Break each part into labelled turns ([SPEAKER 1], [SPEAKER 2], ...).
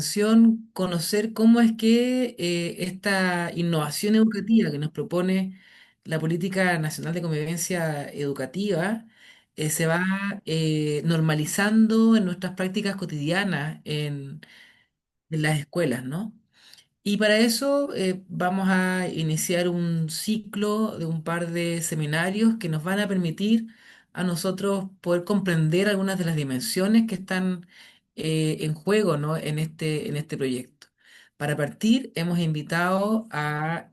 [SPEAKER 1] atención conocer cómo es que esta innovación educativa que nos propone la Política Nacional de Convivencia Educativa se va normalizando en nuestras prácticas cotidianas en las escuelas, ¿no? Y para eso vamos a iniciar un ciclo de un par de seminarios que nos van a permitir a nosotros poder comprender algunas de las dimensiones que están en juego, ¿no? en este proyecto. Para partir, hemos invitado a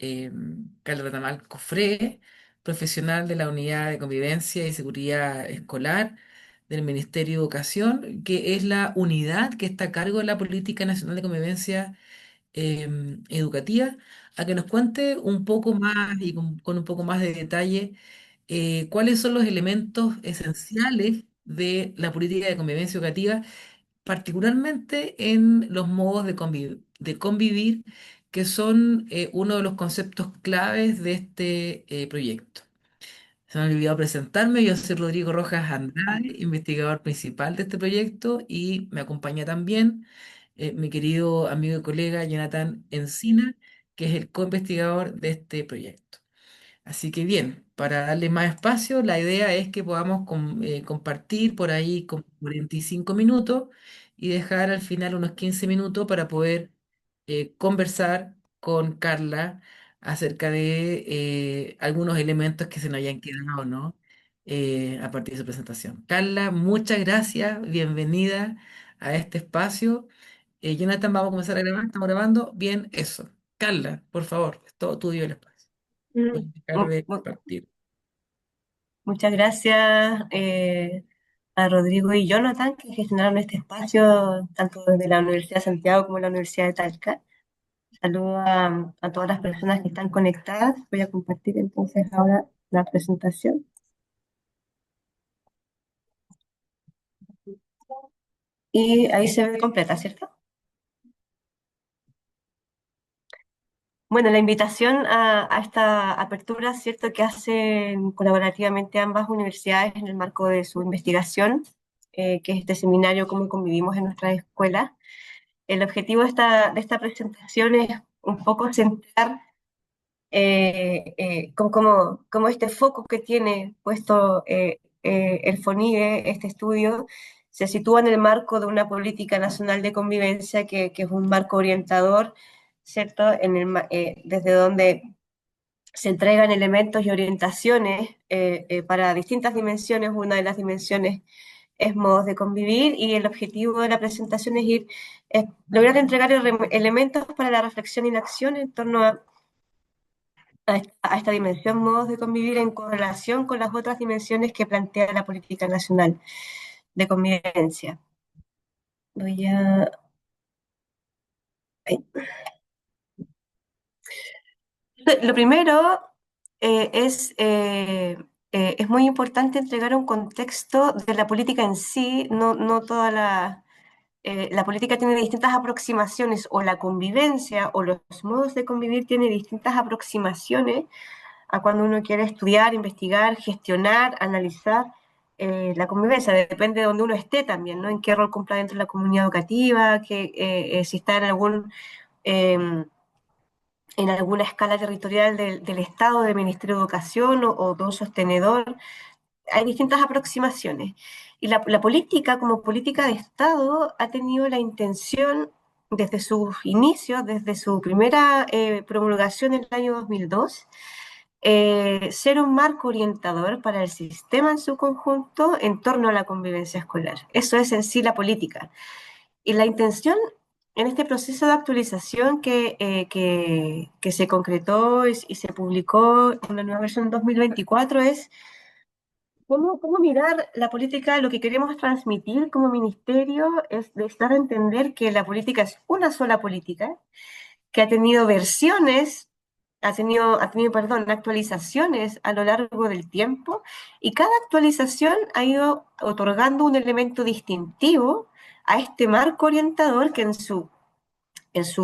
[SPEAKER 1] Carla Tamal Cofré, profesional de la Unidad de Convivencia y Seguridad Escolar del Ministerio de Educación, que es la unidad que está a cargo de la Política Nacional de Convivencia educativa, a que nos cuente un poco más y con un poco más de detalle cuáles son los elementos esenciales de la política de convivencia educativa, particularmente en los modos de convivir, que son uno de los conceptos claves de este proyecto. Se me ha olvidado presentarme, yo soy Rodrigo Rojas Andrade, investigador principal de este proyecto, y me acompaña también mi querido amigo y colega Jonathan Encina, que es el co-investigador de este proyecto. Así que bien, para darle más espacio, la idea es que podamos compartir por ahí con 45 minutos y dejar al final unos 15 minutos para poder conversar con Carla acerca de algunos elementos que se nos hayan quedado, ¿no? A partir de su presentación. Carla, muchas gracias, bienvenida a este espacio. Jonathan, vamos a comenzar a grabar, estamos grabando. Bien, eso. Carla, por favor, es todo tuyo el espacio. Voy a
[SPEAKER 2] Mm,
[SPEAKER 1] dejar de partir.
[SPEAKER 2] Muchas gracias a Rodrigo y Jonathan que gestionaron este espacio tanto desde la Universidad de Santiago como la Universidad de Talca. Saludo a todas las personas que están conectadas. Voy a compartir entonces ahora la presentación. Y ahí se ve completa, ¿cierto? Bueno, la invitación a esta apertura, ¿cierto? Que hacen colaborativamente ambas universidades en el marco de su investigación, que es este seminario Cómo convivimos en nuestras escuelas. El objetivo de esta presentación es un poco centrar como este foco que tiene puesto el FONIDE, este estudio, se sitúa en el marco de una política nacional de convivencia que es un marco orientador, ¿cierto? Desde donde se entregan elementos y orientaciones para distintas dimensiones. Una de las dimensiones es modos de convivir y el objetivo de la presentación es lograr entregar elementos para la reflexión y la acción en torno a esta dimensión modos de convivir en correlación con las otras dimensiones que plantea la política nacional de convivencia. Voy a... Lo primero es muy importante entregar un contexto de la política en sí, no toda la política tiene distintas aproximaciones, o la convivencia o los modos de convivir tienen distintas aproximaciones a cuando uno quiere estudiar, investigar, gestionar, analizar la convivencia. Depende de donde uno esté también, ¿no? En qué rol cumpla dentro de la comunidad educativa, si está eh, en alguna escala territorial del Estado, del Ministerio de Educación o de un sostenedor. Hay distintas aproximaciones. Y la política, como política de Estado, ha tenido la intención desde sus inicios, desde su primera promulgación en el año 2002, ser un marco orientador para el sistema en su conjunto en torno a la convivencia escolar. Eso es en sí la política. Y la intención en este proceso de actualización que se concretó y se publicó en la nueva versión 2024 es cómo mirar la política. Lo que queremos transmitir como ministerio es de estar a entender que la política es una sola política, que ha tenido versiones, perdón, actualizaciones a lo largo del tiempo, y cada actualización ha ido otorgando un elemento distintivo a este marco orientador que en su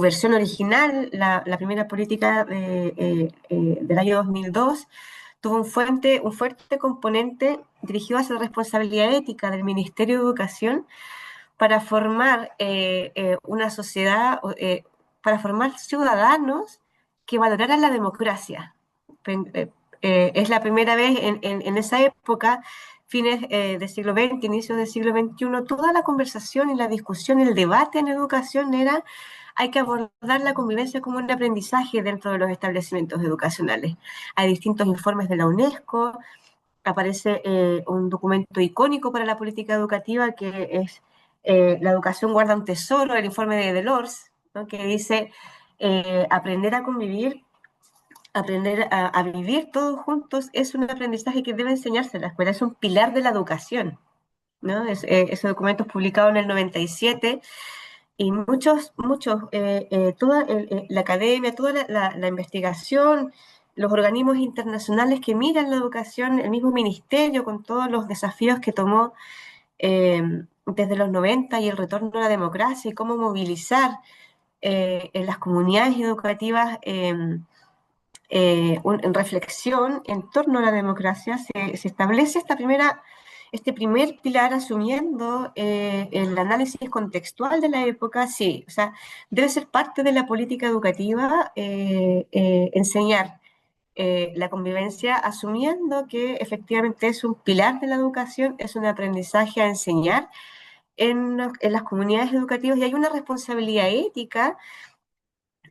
[SPEAKER 2] versión original, la primera política del año 2002, tuvo un fuerte componente dirigido hacia la responsabilidad ética del Ministerio de Educación, para formar una sociedad, para formar ciudadanos que valoraran la democracia. Es la primera vez en esa época, fines del siglo XX, inicios del siglo XXI, toda la conversación y la discusión, el debate en educación era hay que abordar la convivencia como un aprendizaje dentro de los establecimientos educacionales. Hay distintos informes de la UNESCO, aparece un documento icónico para la política educativa que es La educación guarda un tesoro, el informe de Delors, ¿no? Que dice aprender a convivir, aprender a vivir todos juntos es un aprendizaje que debe enseñarse en la escuela, es un pilar de la educación. ¿No? Ese documento es publicado en el 97 y toda la academia, toda la investigación, los organismos internacionales que miran la educación, el mismo ministerio con todos los desafíos que tomó desde los 90 y el retorno a la democracia y cómo movilizar en las comunidades educativas en reflexión en torno a la democracia, se establece este primer pilar asumiendo el análisis contextual de la época, sí, o sea, debe ser parte de la política educativa enseñar la convivencia, asumiendo que efectivamente es un pilar de la educación, es un aprendizaje a enseñar en las comunidades educativas y hay una responsabilidad ética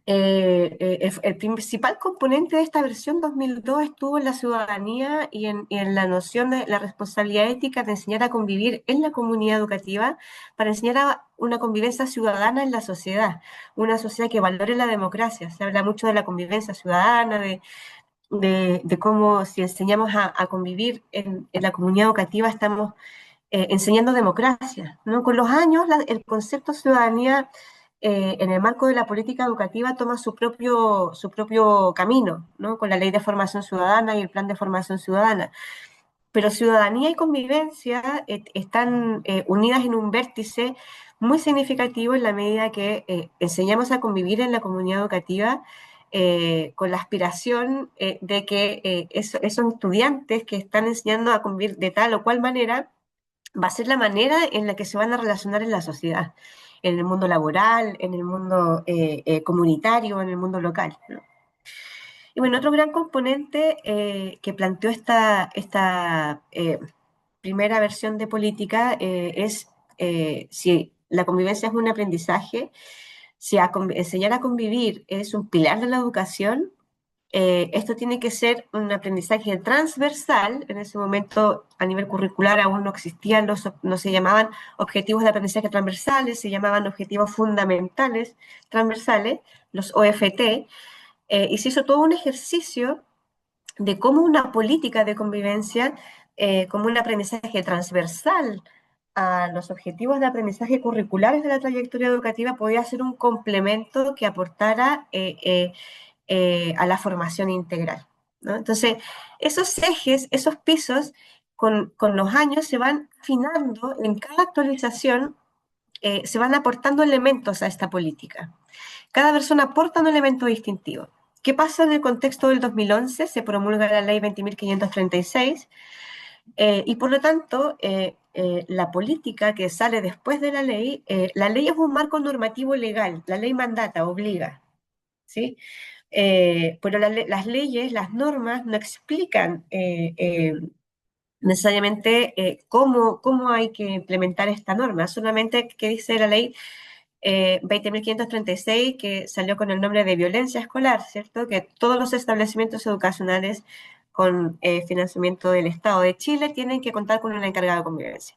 [SPEAKER 2] el principal componente de esta versión 2002 estuvo en la ciudadanía y en la noción de la responsabilidad ética de enseñar a convivir en la comunidad educativa para enseñar a una convivencia ciudadana en la sociedad, una sociedad que valore la democracia. Se habla mucho de la convivencia ciudadana, de cómo si enseñamos a convivir en la comunidad educativa estamos enseñando democracia, ¿no? Con los años, el concepto de ciudadanía en el marco de la política educativa toma su propio camino, ¿no? Con la ley de formación ciudadana y el plan de formación ciudadana. Pero ciudadanía y convivencia están unidas en un vértice muy significativo en la medida que enseñamos a convivir en la comunidad educativa con la aspiración de que esos estudiantes que están enseñando a convivir de tal o cual manera va a ser la manera en la que se van a relacionar en la sociedad, en el mundo laboral, en el mundo comunitario, en el mundo local, ¿no? Y bueno, otro gran componente que planteó esta primera versión de política es si la convivencia es un aprendizaje, si enseñar a convivir es un pilar de la educación, esto tiene que ser un aprendizaje transversal. En ese momento, a nivel curricular, aún no existían no se llamaban objetivos de aprendizaje transversales, se llamaban objetivos fundamentales transversales, los OFT, y se hizo todo un ejercicio de cómo una política de convivencia, como un aprendizaje transversal a los objetivos de aprendizaje curriculares de la trayectoria educativa, podía ser un complemento que aportara a la formación integral, ¿no? Entonces, esos ejes, esos pisos, con los años se van afinando en cada actualización, se van aportando elementos a esta política. Cada persona aporta un elemento distintivo. ¿Qué pasa en el contexto del 2011? Se promulga la ley 20.536 y por lo tanto la política que sale después de la ley es un marco normativo legal, la ley mandata, obliga, ¿sí? Pero las leyes, las normas no explican necesariamente cómo hay que implementar esta norma, solamente que dice la ley 20.536 que salió con el nombre de violencia escolar, ¿cierto? Que todos los establecimientos educacionales con financiamiento del Estado de Chile tienen que contar con una encargada de convivencia.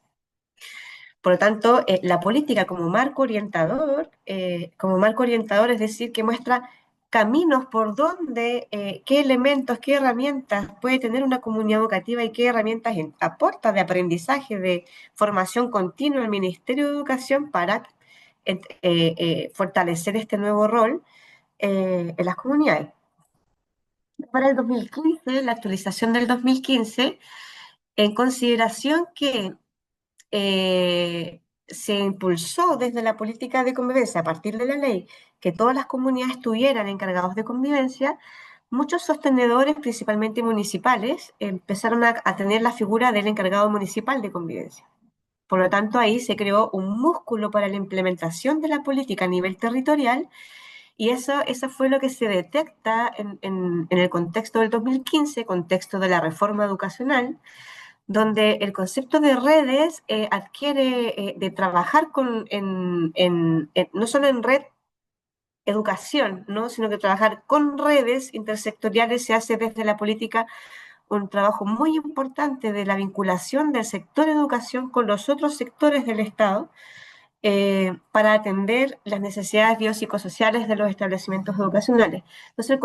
[SPEAKER 2] Por lo tanto, la política como marco orientador, es decir, que muestra caminos por donde, qué elementos, qué herramientas puede tener una comunidad educativa y qué herramientas aporta de aprendizaje, de formación continua el Ministerio de Educación para fortalecer este nuevo rol en las comunidades. Para el 2015, la actualización del 2015, en consideración que se impulsó desde la política de convivencia a partir de la ley que todas las comunidades estuvieran encargados de convivencia, muchos sostenedores, principalmente municipales, empezaron a tener la figura del encargado municipal de convivencia. Por lo tanto, ahí se creó un músculo para la implementación de la política a nivel territorial y eso fue lo que se detecta en el contexto del 2015, contexto de la reforma educacional, donde el concepto de redes adquiere de trabajar no solo en red educación, ¿no? Sino que trabajar con redes intersectoriales se hace desde la política un trabajo muy importante de la vinculación del sector educación con los otros sectores del Estado para atender las necesidades biopsicosociales de los establecimientos educacionales. Entonces,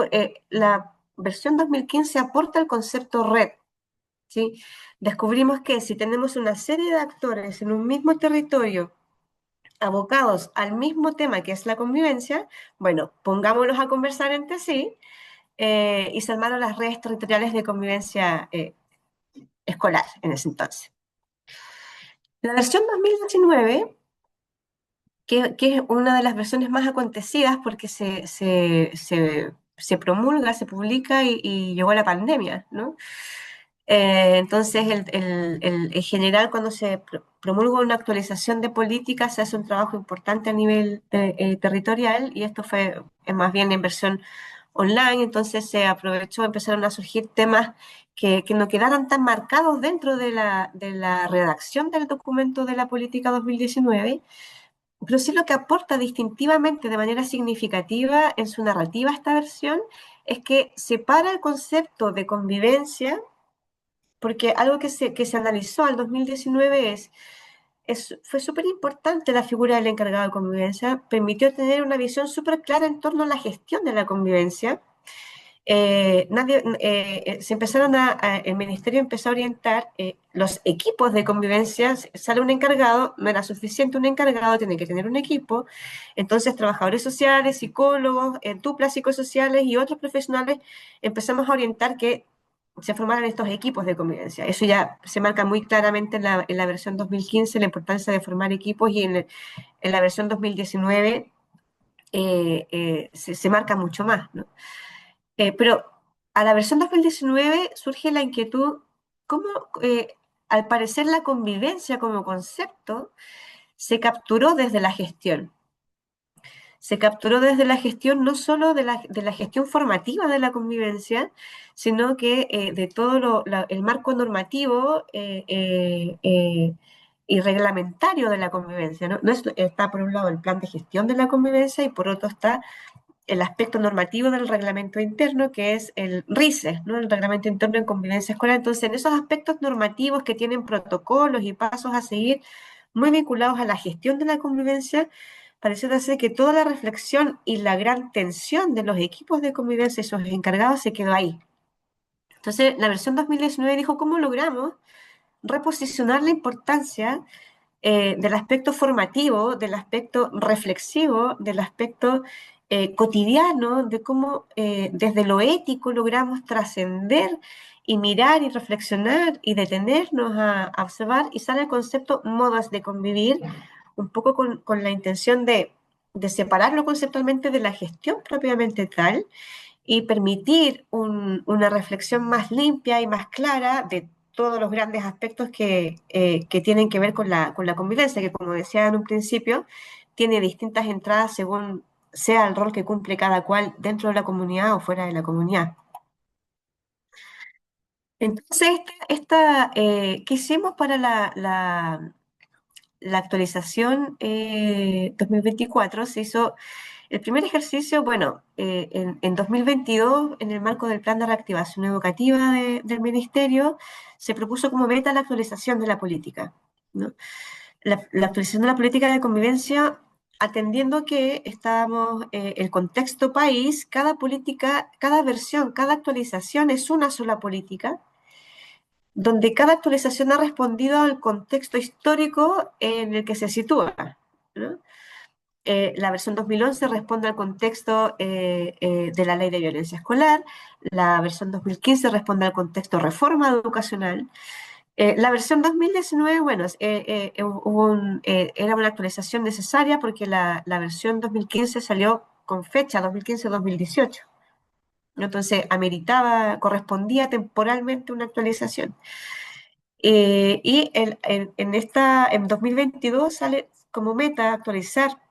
[SPEAKER 2] la versión 2015 aporta el concepto red, ¿sí? Descubrimos que si tenemos una serie de actores en un mismo territorio abocados al mismo tema que es la convivencia, bueno, pongámoslos a conversar entre sí y se armaron las redes territoriales de convivencia escolar en ese entonces. La versión 2019 que es una de las versiones más acontecidas porque se promulga, se publica y llegó la pandemia, ¿no? Entonces, en general, cuando se promulga una actualización de política, se hace un trabajo importante a nivel territorial y esto fue más bien en versión online, entonces se aprovechó, empezaron a surgir temas que no quedaran tan marcados dentro de la redacción del documento de la política 2019, pero sí lo que aporta distintivamente de manera significativa en su narrativa esta versión es que separa el concepto de convivencia, porque algo que se analizó al 2019 fue súper importante la figura del encargado de convivencia, permitió tener una visión súper clara en torno a la gestión de la convivencia. Se empezaron el ministerio empezó a orientar los equipos de convivencia, sale un encargado, no era suficiente un encargado, tiene que tener un equipo, entonces trabajadores sociales, psicólogos, duplas psicosociales y otros profesionales empezamos a orientar que se formaran estos equipos de convivencia. Eso ya se marca muy claramente en la versión 2015, la importancia de formar equipos y en la versión 2019 se marca mucho más, ¿no? Pero a la versión 2019 surge la inquietud, cómo al parecer la convivencia como concepto se capturó desde la gestión. Se capturó desde la gestión no solo de la gestión formativa de la convivencia, sino que de todo el marco normativo y reglamentario de la convivencia, ¿no? Está por un lado el plan de gestión de la convivencia y por otro está el aspecto normativo del reglamento interno, que es el RICE, ¿no? El reglamento interno en convivencia escolar. Entonces, en esos aspectos normativos que tienen protocolos y pasos a seguir, muy vinculados a la gestión de la convivencia, parece ser que toda la reflexión y la gran tensión de los equipos de convivencia y sus encargados se quedó ahí. Entonces, la versión 2019 dijo, ¿cómo logramos reposicionar la importancia del aspecto formativo, del aspecto reflexivo, del aspecto cotidiano, de cómo desde lo ético logramos trascender y mirar y reflexionar y detenernos a observar y sale el concepto modos de convivir, un poco con la intención de separarlo conceptualmente de la gestión propiamente tal y permitir una reflexión más limpia y más clara de todos los grandes aspectos que tienen que ver con la convivencia, que como decía en un principio, tiene distintas entradas según sea el rol que cumple cada cual dentro de la comunidad o fuera de la comunidad. Entonces, ¿qué hicimos para la actualización 2024? Se hizo el primer ejercicio, bueno, en 2022, en el marco del Plan de Reactivación Educativa del Ministerio, se propuso como meta la actualización de la política, ¿no? La actualización de la política de convivencia, atendiendo que estábamos, el contexto país, cada política, cada versión, cada actualización es una sola política, donde cada actualización ha respondido al contexto histórico en el que se sitúa, ¿no? La versión 2011 responde al contexto de la ley de violencia escolar, la versión 2015 responde al contexto reforma educacional, la versión 2019, bueno, era una actualización necesaria porque la versión 2015 salió con fecha 2015-2018, entonces ameritaba, correspondía temporalmente una actualización. En 2022 sale como meta actualizar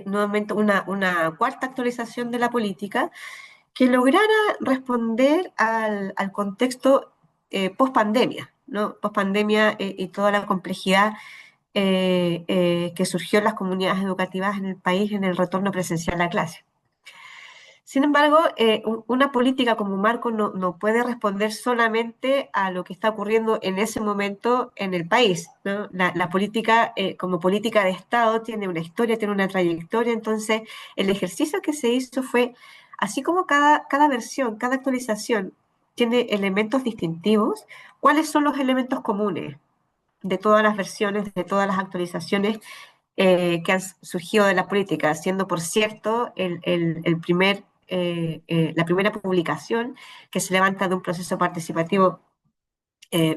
[SPEAKER 2] nuevamente una cuarta actualización de la política que lograra responder al contexto post pandemia, ¿no? Post pandemia y toda la complejidad que surgió en las comunidades educativas en el país en el retorno presencial a clase. Sin embargo, una política como marco no puede responder solamente a lo que está ocurriendo en ese momento en el país, ¿no? La política, como política de Estado, tiene una historia, tiene una trayectoria. Entonces, el ejercicio que se hizo fue, así como cada versión, cada actualización tiene elementos distintivos, ¿cuáles son los elementos comunes de todas las versiones, de todas las actualizaciones que han surgido de la política, siendo, por cierto, la primera publicación que se levanta de un proceso participativo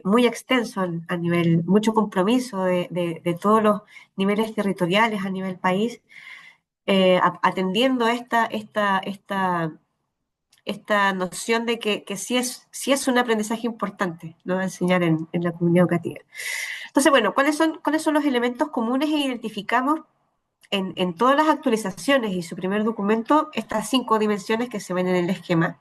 [SPEAKER 2] muy extenso a nivel, mucho compromiso de todos los niveles territoriales a nivel país, atendiendo esta noción de que sí es un aprendizaje importante, ¿no? Enseñar en la comunidad educativa. Entonces, bueno, cuáles son los elementos comunes que identificamos en todas las actualizaciones y su primer documento, estas 5 dimensiones que se ven en el esquema?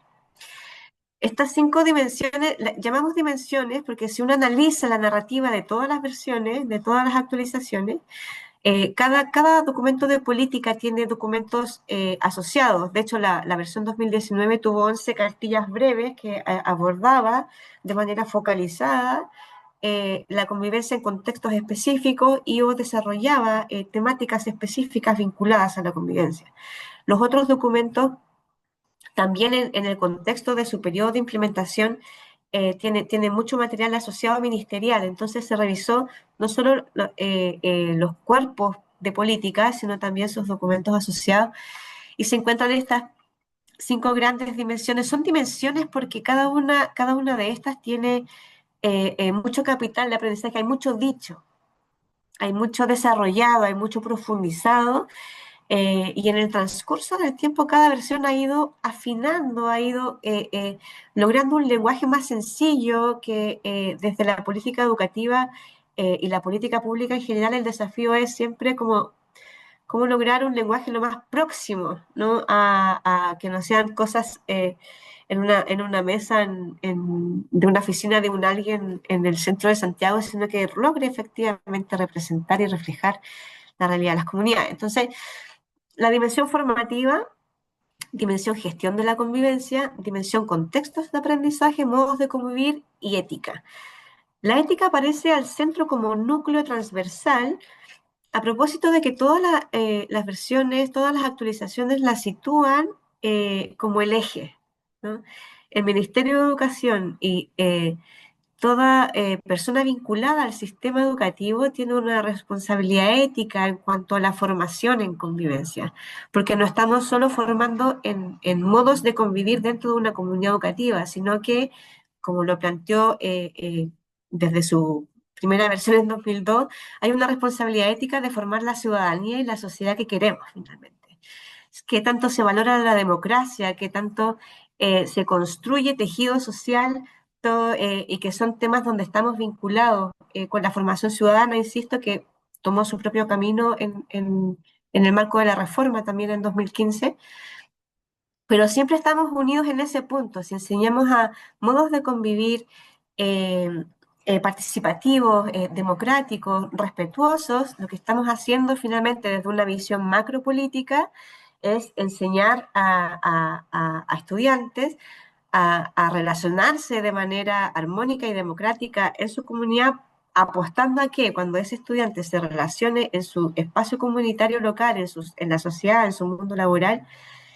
[SPEAKER 2] Estas 5 dimensiones, llamamos dimensiones porque si uno analiza la narrativa de todas las versiones, de todas las actualizaciones, cada documento de política tiene documentos asociados. De hecho, la versión 2019 tuvo 11 cartillas breves que abordaba de manera focalizada la convivencia en contextos específicos y o desarrollaba temáticas específicas vinculadas a la convivencia. Los otros documentos, también en el contexto de su periodo de implementación, tiene mucho material asociado ministerial. Entonces se revisó no solo los cuerpos de política, sino también sus documentos asociados y se encuentran estas 5 grandes dimensiones. Son dimensiones porque cada una de estas tiene mucho capital de aprendizaje, hay mucho dicho, hay mucho desarrollado, hay mucho profundizado, y en el transcurso del tiempo cada versión ha ido afinando, ha ido logrando un lenguaje más sencillo que desde la política educativa y la política pública en general el desafío es siempre como cómo lograr un lenguaje lo más próximo, ¿no? A que no sean cosas en una mesa de una oficina de un alguien en el centro de Santiago, sino que logre efectivamente representar y reflejar la realidad de las comunidades. Entonces, la dimensión formativa, dimensión gestión de la convivencia, dimensión contextos de aprendizaje, modos de convivir y ética. La ética aparece al centro como núcleo transversal a propósito de que todas las versiones, todas las actualizaciones las sitúan como el eje, ¿no? El Ministerio de Educación y toda persona vinculada al sistema educativo tiene una responsabilidad ética en cuanto a la formación en convivencia, porque no estamos solo formando en modos de convivir dentro de una comunidad educativa, sino que, como lo planteó desde su primera versión en 2002, hay una responsabilidad ética de formar la ciudadanía y la sociedad que queremos finalmente. Qué tanto se valora la democracia, qué tanto se construye tejido social, todo, y que son temas donde estamos vinculados con la formación ciudadana, insisto, que tomó su propio camino en el marco de la reforma también en 2015, pero siempre estamos unidos en ese punto. Si enseñamos a modos de convivir eh, participativos, democráticos, respetuosos, lo que estamos haciendo finalmente desde una visión macropolítica es enseñar a estudiantes a relacionarse de manera armónica y democrática en su comunidad, apostando a que cuando ese estudiante se relacione en su espacio comunitario local, en la sociedad, en su mundo laboral,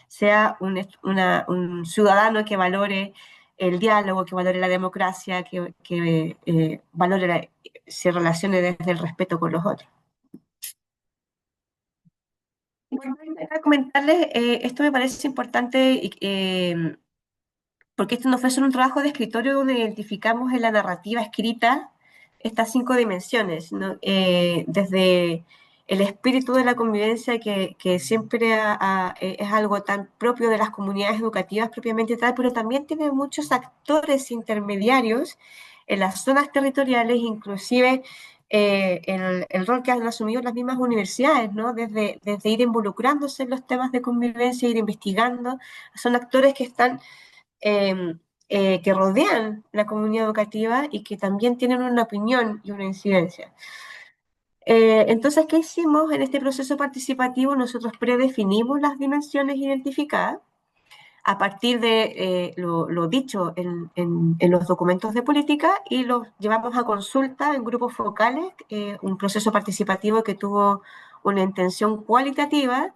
[SPEAKER 2] sea un ciudadano que valore el diálogo, que valore la democracia, que valore se relacione desde el respeto con los otros. Bueno, a comentarles, esto me parece importante porque esto no fue solo un trabajo de escritorio donde identificamos en la narrativa escrita estas 5 dimensiones, ¿no? Desde el espíritu de la convivencia que siempre es algo tan propio de las comunidades educativas propiamente tal, pero también tiene muchos actores intermediarios en las zonas territoriales, inclusive el rol que han asumido las mismas universidades, ¿no? Desde ir involucrándose en los temas de convivencia, ir investigando. Son actores que están, eh, que rodean la comunidad educativa y que también tienen una opinión y una incidencia. Entonces, ¿qué hicimos en este proceso participativo? Nosotros predefinimos las dimensiones identificadas a partir de lo dicho en los documentos de política y los llevamos a consulta en grupos focales, un proceso participativo que tuvo una intención cualitativa,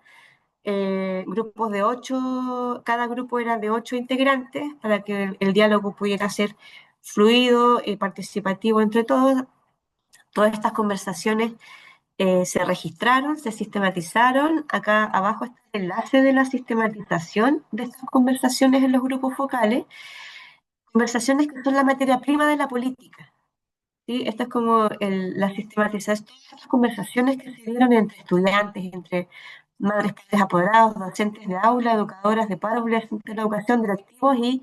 [SPEAKER 2] grupos de 8, cada grupo era de 8 integrantes para que el diálogo pudiera ser fluido y participativo entre todos. Todas estas conversaciones se registraron, se sistematizaron. Acá abajo está el enlace de la sistematización de estas conversaciones en los grupos focales, conversaciones que son la materia prima de la política. ¿Sí? Esta es como la sistematización, todas las conversaciones que se dieron entre estudiantes, entre madres, padres apoderados, docentes de aula, educadoras de párvulas de la educación, directivos y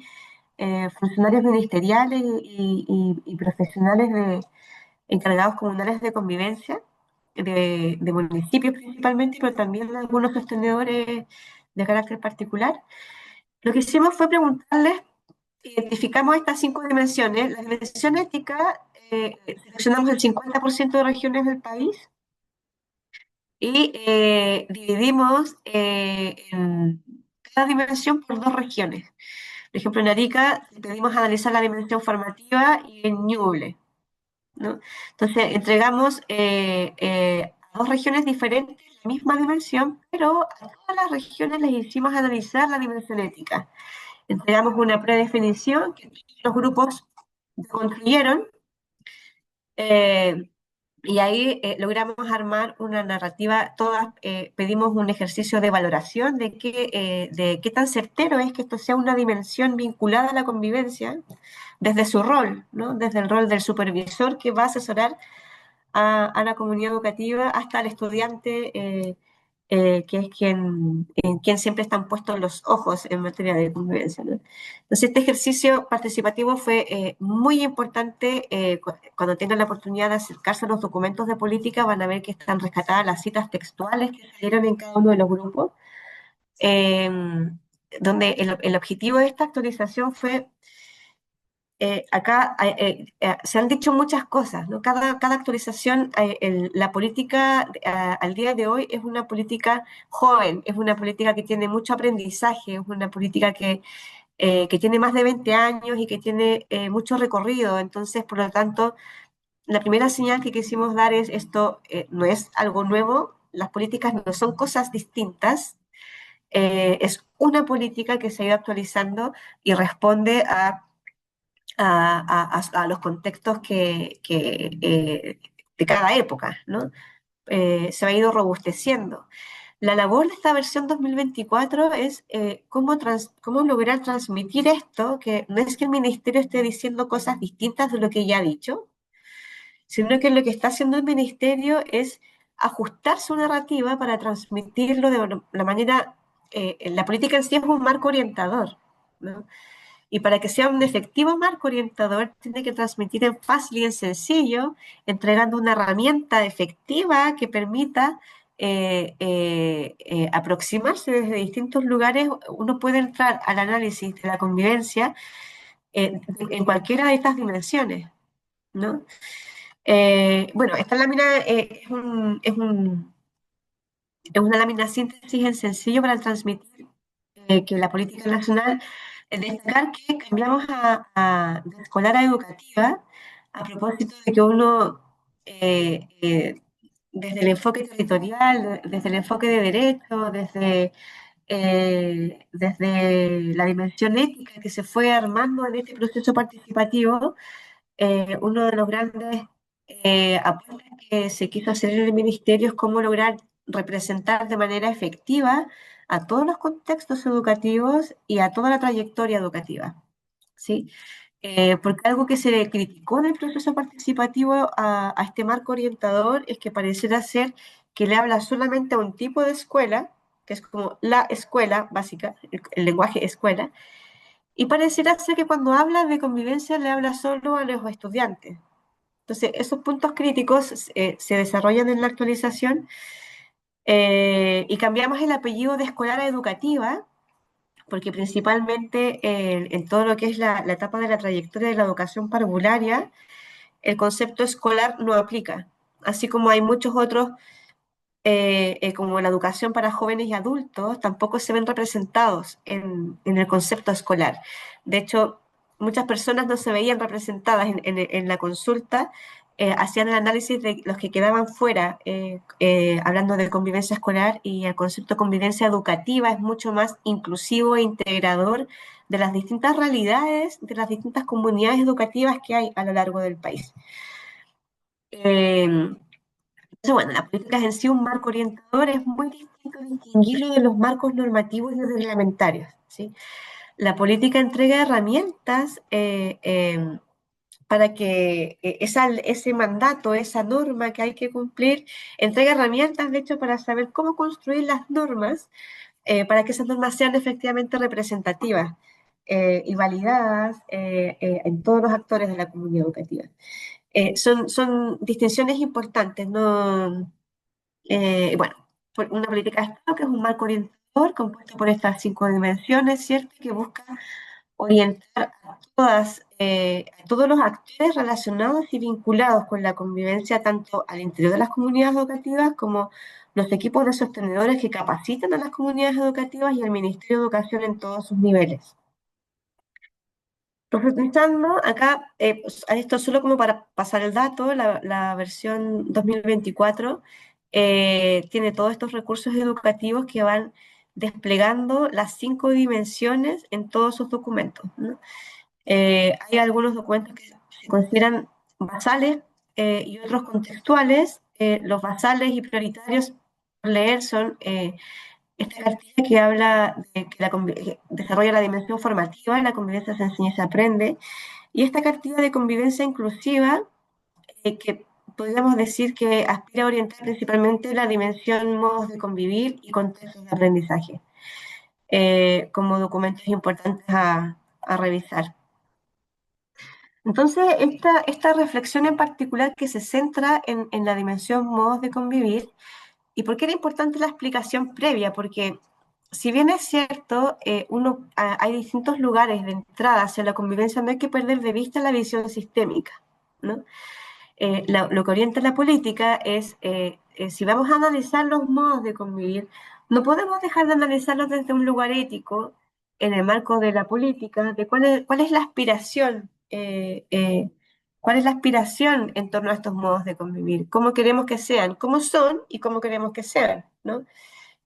[SPEAKER 2] funcionarios ministeriales y profesionales encargados comunales de convivencia, de municipios principalmente, pero también de algunos sostenedores de carácter particular. Lo que hicimos fue preguntarles, identificamos estas 5 dimensiones. La dimensión ética, seleccionamos el 50% de regiones del país y dividimos en cada dimensión por 2 regiones. Por ejemplo, en Arica pedimos analizar la dimensión formativa y en Ñuble, ¿no? Entonces, entregamos a 2 regiones diferentes la misma dimensión, pero a todas las regiones les hicimos analizar la dimensión ética. Entregamos una predefinición que los grupos construyeron eh, y ahí logramos armar una narrativa. Todas pedimos un ejercicio de valoración de qué tan certero es que esto sea una dimensión vinculada a la convivencia desde su rol, ¿no? Desde el rol del supervisor que va a asesorar a la comunidad educativa hasta el estudiante, que es en quien siempre están puestos los ojos en materia de convivencia, ¿no? Entonces, este ejercicio participativo fue muy importante. Cuando tengan la oportunidad de acercarse a los documentos de política, van a ver que están rescatadas las citas textuales que salieron en cada uno de los grupos, eh, donde el objetivo de esta actualización fue acá se han dicho muchas cosas, ¿no? Cada actualización, la política al día de hoy es una política joven, es una política que tiene mucho aprendizaje, es una política que tiene más de 20 años y que tiene mucho recorrido. Entonces, por lo tanto, la primera señal que quisimos dar es esto, no es algo nuevo, las políticas no son cosas distintas, es una política que se ha ido actualizando y responde a los contextos de cada época, ¿no? Se ha ido robusteciendo. La labor de esta versión 2024 es cómo lograr transmitir esto, que no es que el ministerio esté diciendo cosas distintas de lo que ya ha dicho, sino que lo que está haciendo el ministerio es ajustar su narrativa para transmitirlo de la manera, la política en sí es un marco orientador, ¿no? Y para que sea un efectivo marco orientador, tiene que transmitir en fácil y en sencillo, entregando una herramienta efectiva que permita aproximarse desde distintos lugares. Uno puede entrar al análisis de la convivencia en cualquiera de estas dimensiones, ¿no? Bueno, esta lámina es una lámina síntesis en sencillo para transmitir que la política nacional, destacar que cambiamos de escolar a educativa a propósito de que uno, desde el enfoque territorial, desde el enfoque de derecho, desde la dimensión ética que se fue armando en este proceso participativo, uno de los grandes aportes que se quiso hacer en el ministerio es cómo lograr representar de manera efectiva a todos los contextos educativos y a toda la trayectoria educativa, ¿sí? Porque algo que se le criticó en el proceso participativo a este marco orientador es que pareciera ser que le habla solamente a un tipo de escuela, que es como la escuela básica, el lenguaje escuela, Y pareciera ser que cuando habla de convivencia le habla solo a los estudiantes. Entonces, esos puntos críticos se desarrollan en la actualización y cambiamos el apellido de escolar a educativa, porque principalmente en todo lo que es la etapa de la trayectoria de la educación parvularia, el concepto escolar no aplica, así como hay muchos otros, como la educación para jóvenes y adultos, tampoco se ven representados en el concepto escolar. De hecho, muchas personas no se veían representadas en la consulta, hacían el análisis de los que quedaban fuera, hablando de convivencia escolar, y el concepto de convivencia educativa es mucho más inclusivo e integrador de las distintas realidades, de las distintas comunidades educativas que hay a lo largo del país. Entonces, bueno, la política es en sí un marco orientador, es muy distinto distinguirlo de los marcos normativos y reglamentarios, ¿sí? La política entrega herramientas para que ese mandato, esa norma que hay que cumplir, entrega herramientas, de hecho, para saber cómo construir las normas, para que esas normas sean efectivamente representativas y validadas en todos los actores de la comunidad educativa. Son distinciones importantes, ¿no? Bueno, una política de Estado que es un marco orientador compuesto por estas 5 dimensiones, ¿cierto? Que busca orientar a todos los actores relacionados y vinculados con la convivencia, tanto al interior de las comunidades educativas como los equipos de sostenedores que capacitan a las comunidades educativas y el Ministerio de Educación en todos sus niveles. Profundizando, acá, pues, a esto solo como para pasar el dato, la versión 2024 tiene todos estos recursos educativos que van desplegando las 5 dimensiones en todos sus documentos, ¿no? Hay algunos documentos que se consideran basales y otros contextuales. Los basales y prioritarios por leer son esta cartilla que habla de que que desarrolla la dimensión formativa, la convivencia se enseña y se aprende, y esta cartilla de convivencia inclusiva, que podríamos decir que aspira a orientar principalmente la dimensión modos de convivir y contextos de aprendizaje, como documentos importantes a revisar. Entonces, esta reflexión en particular que se centra en la dimensión modos de convivir. ¿Y por qué era importante la explicación previa? Porque si bien es cierto, hay distintos lugares de entrada hacia la convivencia, no hay que perder de vista la visión sistémica, ¿no? Lo que orienta la política es, si vamos a analizar los modos de convivir, no podemos dejar de analizarlos desde un lugar ético, en el marco de la política, de cuál es la aspiración, cuál es la aspiración en torno a estos modos de convivir, cómo queremos que sean, cómo son y cómo queremos que sean, ¿no?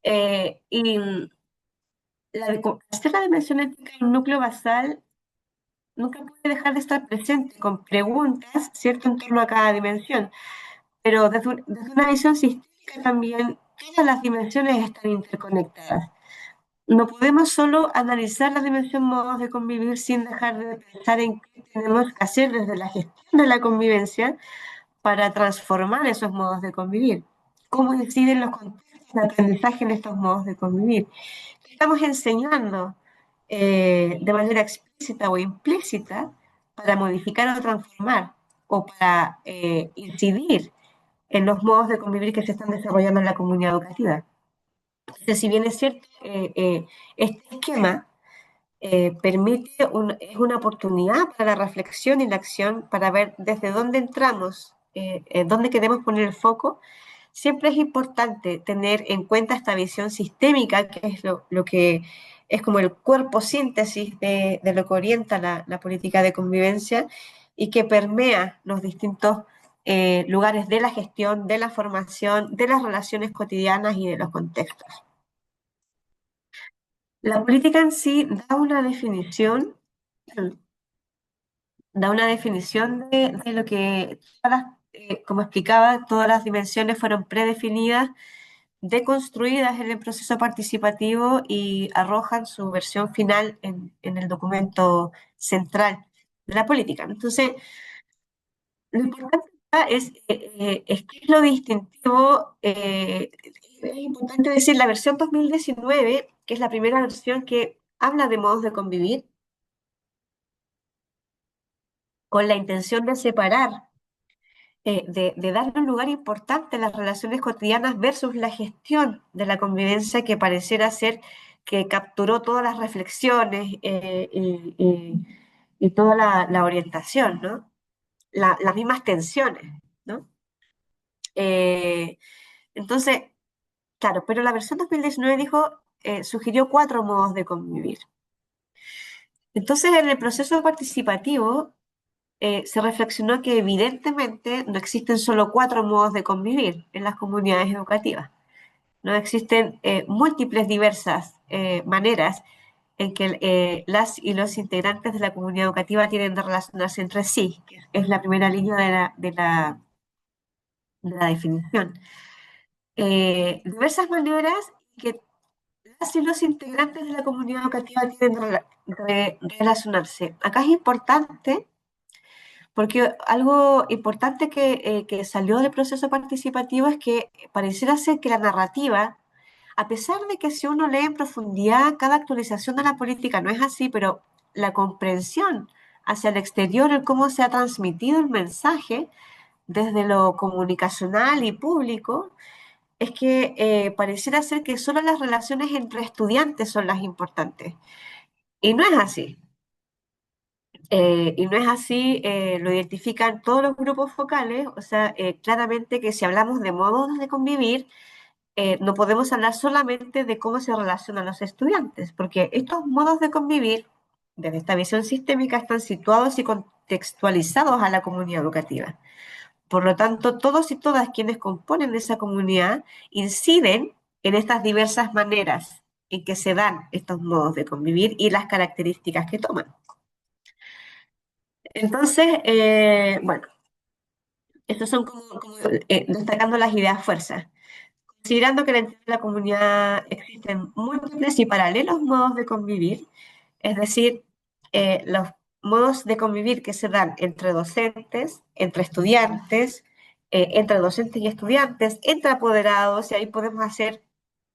[SPEAKER 2] Y hacer la dimensión ética un núcleo basal nunca puede dejar de estar presente con preguntas, ¿cierto?, en torno a cada dimensión, pero desde una visión sistémica también, todas las dimensiones están interconectadas. No podemos solo analizar la dimensión modos de convivir sin dejar de pensar en qué tenemos que hacer desde la gestión de la convivencia para transformar esos modos de convivir. ¿Cómo inciden los contextos de aprendizaje en estos modos de convivir? ¿Qué estamos enseñando de manera explícita o implícita para modificar o transformar o para incidir en los modos de convivir que se están desarrollando en la comunidad educativa? Entonces, si bien es cierto, este esquema es una oportunidad para la reflexión y la acción, para ver desde dónde entramos, dónde queremos poner el foco. Siempre es importante tener en cuenta esta visión sistémica, que es lo que es como el cuerpo síntesis de lo que orienta la política de convivencia y que permea los distintos lugares de la gestión, de la formación, de las relaciones cotidianas y de los contextos. La política en sí da una definición de lo que, como explicaba, todas las dimensiones fueron predefinidas, deconstruidas en el proceso participativo y arrojan su versión final en el documento central de la política. Entonces, lo importante acá es que es lo distintivo. Es importante decir, la versión 2019, que es la primera versión que habla de modos de convivir, con la intención de separar, de darle un lugar importante a las relaciones cotidianas versus la gestión de la convivencia que pareciera ser que capturó todas las reflexiones y toda la orientación, ¿no? Las mismas tensiones, ¿no? Eh, entonces, claro, pero la versión 2019 dijo, sugirió cuatro modos de convivir. Entonces, en el proceso participativo, se reflexionó que evidentemente no existen solo cuatro modos de convivir en las comunidades educativas. No existen múltiples, diversas maneras en que las y los integrantes de la comunidad educativa tienen de relacionarse entre sí, que es la primera línea de la definición. Diversas maneras que las y los integrantes de la comunidad educativa tienen de relacionarse. Acá es importante porque algo importante que salió del proceso participativo es que pareciera ser que la narrativa, a pesar de que si uno lee en profundidad cada actualización de la política, no es así, pero la comprensión hacia el exterior, el cómo se ha transmitido el mensaje desde lo comunicacional y público, es que pareciera ser que solo las relaciones entre estudiantes son las importantes. Y no es así. Y no es así, lo identifican todos los grupos focales, o sea, claramente que si hablamos de modos de convivir, no podemos hablar solamente de cómo se relacionan los estudiantes, porque estos modos de convivir, desde esta visión sistémica, están situados y contextualizados a la comunidad educativa. Por lo tanto, todos y todas quienes componen esa comunidad inciden en estas diversas maneras en que se dan estos modos de convivir y las características que toman. Entonces, bueno, estos son como destacando las ideas fuerzas. Considerando que dentro de la comunidad existen múltiples y paralelos modos de convivir, es decir, los modos de convivir que se dan entre docentes, entre estudiantes, entre docentes y estudiantes, entre apoderados, y ahí podemos hacer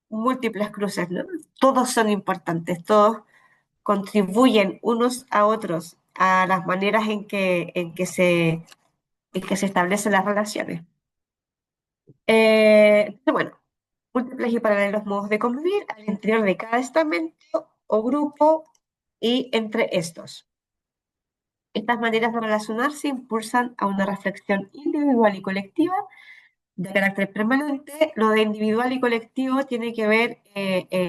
[SPEAKER 2] múltiples cruces, ¿no? Todos son importantes, todos contribuyen unos a otros a las maneras en que se establecen las relaciones. Bueno, múltiples y paralelos modos de convivir al interior de cada estamento o grupo y entre estos. Estas maneras de relacionarse impulsan a una reflexión individual y colectiva de carácter permanente. Lo de individual y colectivo tiene que ver el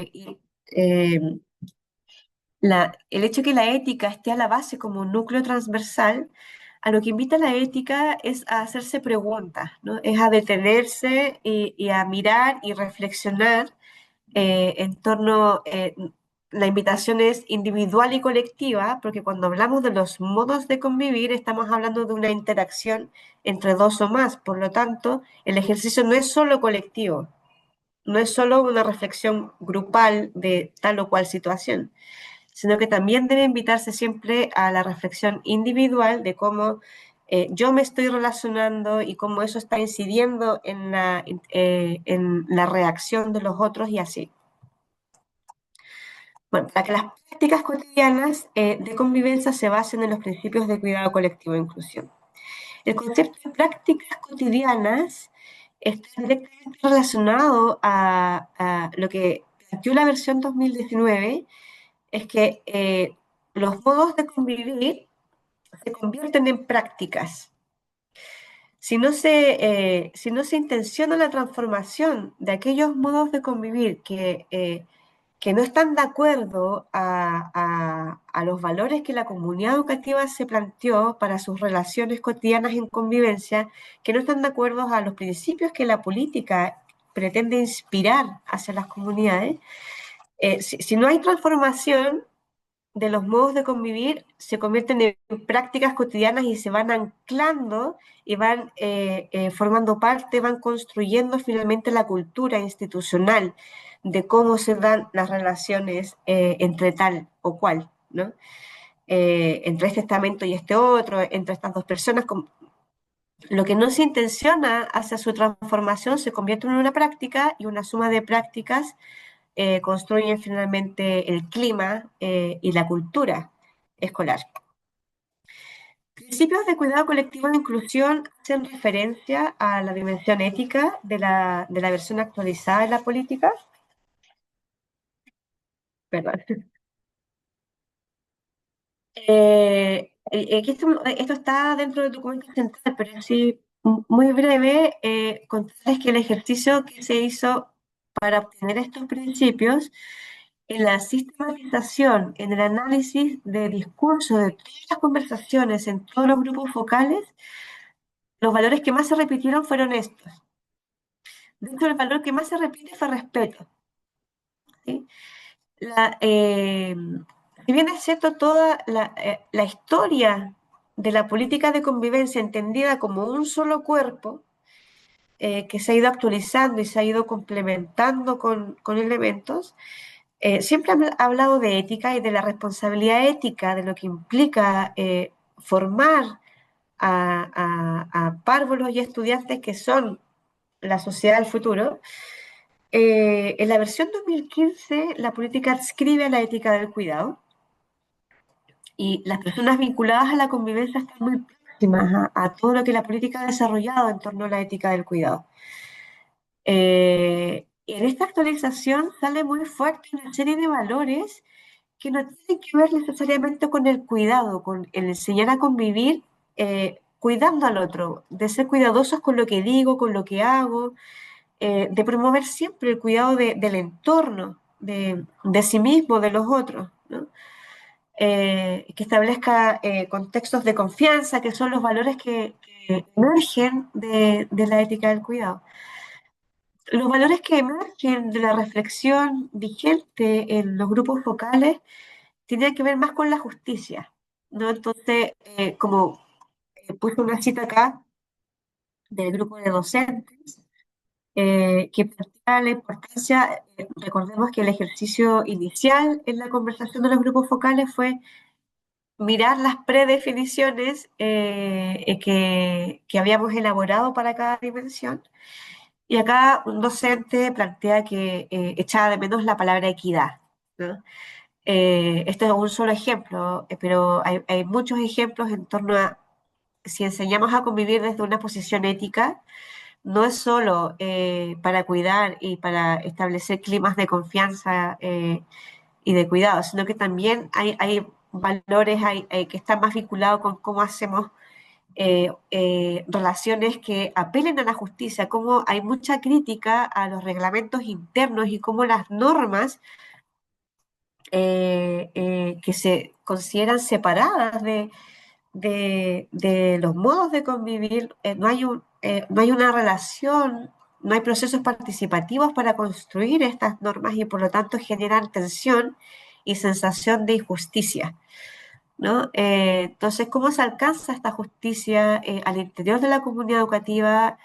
[SPEAKER 2] hecho de que la ética esté a la base como un núcleo transversal. A lo que invita la ética es a hacerse preguntas, ¿no? Es a detenerse y a mirar y reflexionar en torno, la invitación es individual y colectiva, porque cuando hablamos de los modos de convivir, estamos hablando de una interacción entre dos o más. Por lo tanto, el ejercicio no es solo colectivo, no es solo una reflexión grupal de tal o cual situación, sino que también debe invitarse siempre a la reflexión individual de cómo yo me estoy relacionando y cómo eso está incidiendo en la reacción de los otros y así. Bueno, para que las prácticas cotidianas de convivencia se basen en los principios de cuidado colectivo e inclusión. El concepto de prácticas cotidianas está directamente relacionado a lo que planteó la versión 2019, es que los modos de convivir se convierten en prácticas. Si no se intenciona la transformación de aquellos modos de convivir que no están de acuerdo a los valores que la comunidad educativa se planteó para sus relaciones cotidianas en convivencia, que no están de acuerdo a los principios que la política pretende inspirar hacia las comunidades, si no hay transformación de los modos de convivir, se convierten en prácticas cotidianas y se van anclando y van formando parte, van construyendo finalmente la cultura institucional de cómo se dan las relaciones entre tal o cual, ¿no? Entre este estamento y este otro, entre estas dos personas. Lo que no se intenciona hacia su transformación se convierte en una práctica y una suma de prácticas construyen finalmente el clima y la cultura escolar. principios de cuidado colectivo de inclusión hacen referencia a la dimensión ética de la versión actualizada de la política. Perdón. Aquí esto está dentro del documento central, pero así muy breve, contarles que el ejercicio que se hizo para obtener estos principios en la sistematización, en el análisis de discurso de todas las conversaciones en todos los grupos focales, los valores que más se repitieron fueron estos. De hecho, el valor que más se repite fue respeto. ¿Sí? La, eh, si bien es cierto, toda la historia de la política de convivencia entendida como un solo cuerpo, que se ha ido actualizando y se ha ido complementando con elementos, siempre ha hablado de ética y de la responsabilidad ética, de lo que implica formar a párvulos y estudiantes que son la sociedad del futuro. En la versión 2015, la política adscribe a la ética del cuidado y las personas vinculadas a la convivencia están muy próximas a todo lo que la política ha desarrollado en torno a la ética del cuidado. En esta actualización sale muy fuerte una serie de valores que no tienen que ver necesariamente con el cuidado, con el enseñar a convivir cuidando al otro, de ser cuidadosos con lo que digo, con lo que hago, de promover siempre el cuidado del entorno, de sí mismo, de los otros, ¿no? Que establezca contextos de confianza, que son los valores que emergen de la ética del cuidado. Los valores que emergen de la reflexión vigente en los grupos focales tienen que ver más con la justicia, ¿no? Entonces, como puse una cita acá del grupo de docentes, que plantea la importancia, recordemos que el ejercicio inicial en la conversación de los grupos focales fue mirar las predefiniciones que habíamos elaborado para cada dimensión. Y acá un docente plantea que echaba de menos la palabra equidad, ¿no? Este es un solo ejemplo, pero hay muchos ejemplos en torno a si enseñamos a convivir desde una posición ética, no es solo para cuidar y para establecer climas de confianza y de cuidado, sino que también hay valores que están más vinculados con cómo hacemos relaciones que apelen a la justicia, cómo hay mucha crítica a los reglamentos internos y cómo las normas que se consideran separadas de los modos de convivir, no hay una relación, no hay procesos participativos para construir estas normas y por lo tanto generan tensión y sensación de injusticia, ¿no? Entonces, ¿cómo se alcanza esta justicia al interior de la comunidad educativa?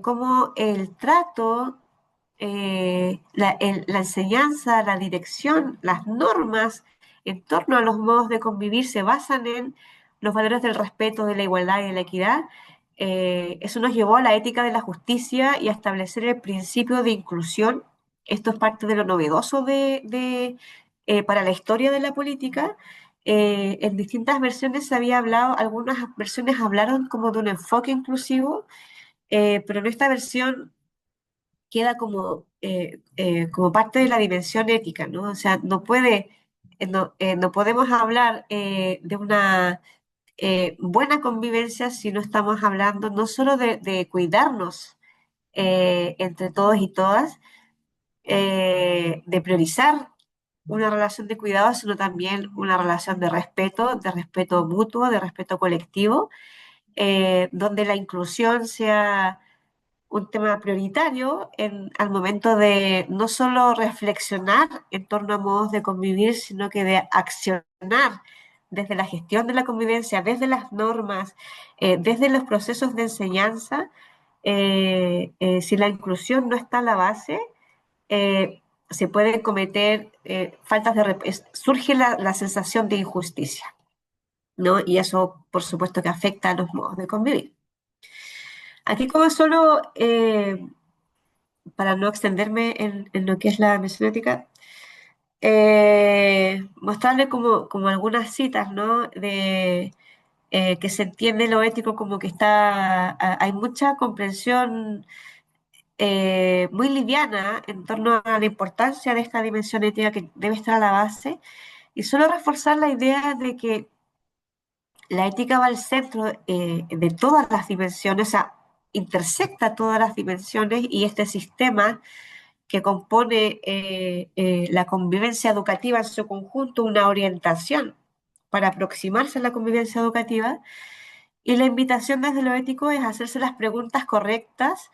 [SPEAKER 2] ¿Cómo el trato, la enseñanza, la dirección, las normas en torno a los modos de convivir se basan en los valores del respeto, de la igualdad y de la equidad? Eso nos llevó a la ética de la justicia y a establecer el principio de inclusión. Esto es parte de lo novedoso para la historia de la política. En distintas versiones se había hablado, algunas versiones hablaron como de un enfoque inclusivo, pero en esta versión queda como parte de la dimensión ética, ¿no? O sea, no podemos hablar de una buena convivencia si no estamos hablando no solo de cuidarnos entre todos y todas, de priorizar una relación de cuidado, sino también una relación de respeto mutuo, de respeto colectivo, donde la inclusión sea un tema prioritario al momento de no solo reflexionar en torno a modos de convivir, sino que de accionar desde la gestión de la convivencia, desde las normas, desde los procesos de enseñanza. Si la inclusión no está a la base, eh, se pueden cometer faltas surge la sensación de injusticia, ¿no? Y eso, por supuesto, que afecta a los modos de convivir. Aquí como solo, para no extenderme en lo que es la mesonética, mostrarle como algunas citas, ¿no? que se entiende lo ético como que está, hay mucha comprensión muy liviana en torno a la importancia de esta dimensión ética que debe estar a la base, y solo reforzar la idea de que la ética va al centro de todas las dimensiones, o sea, intersecta todas las dimensiones, y este sistema que compone la convivencia educativa en su conjunto, una orientación para aproximarse a la convivencia educativa, y la invitación desde lo ético es hacerse las preguntas correctas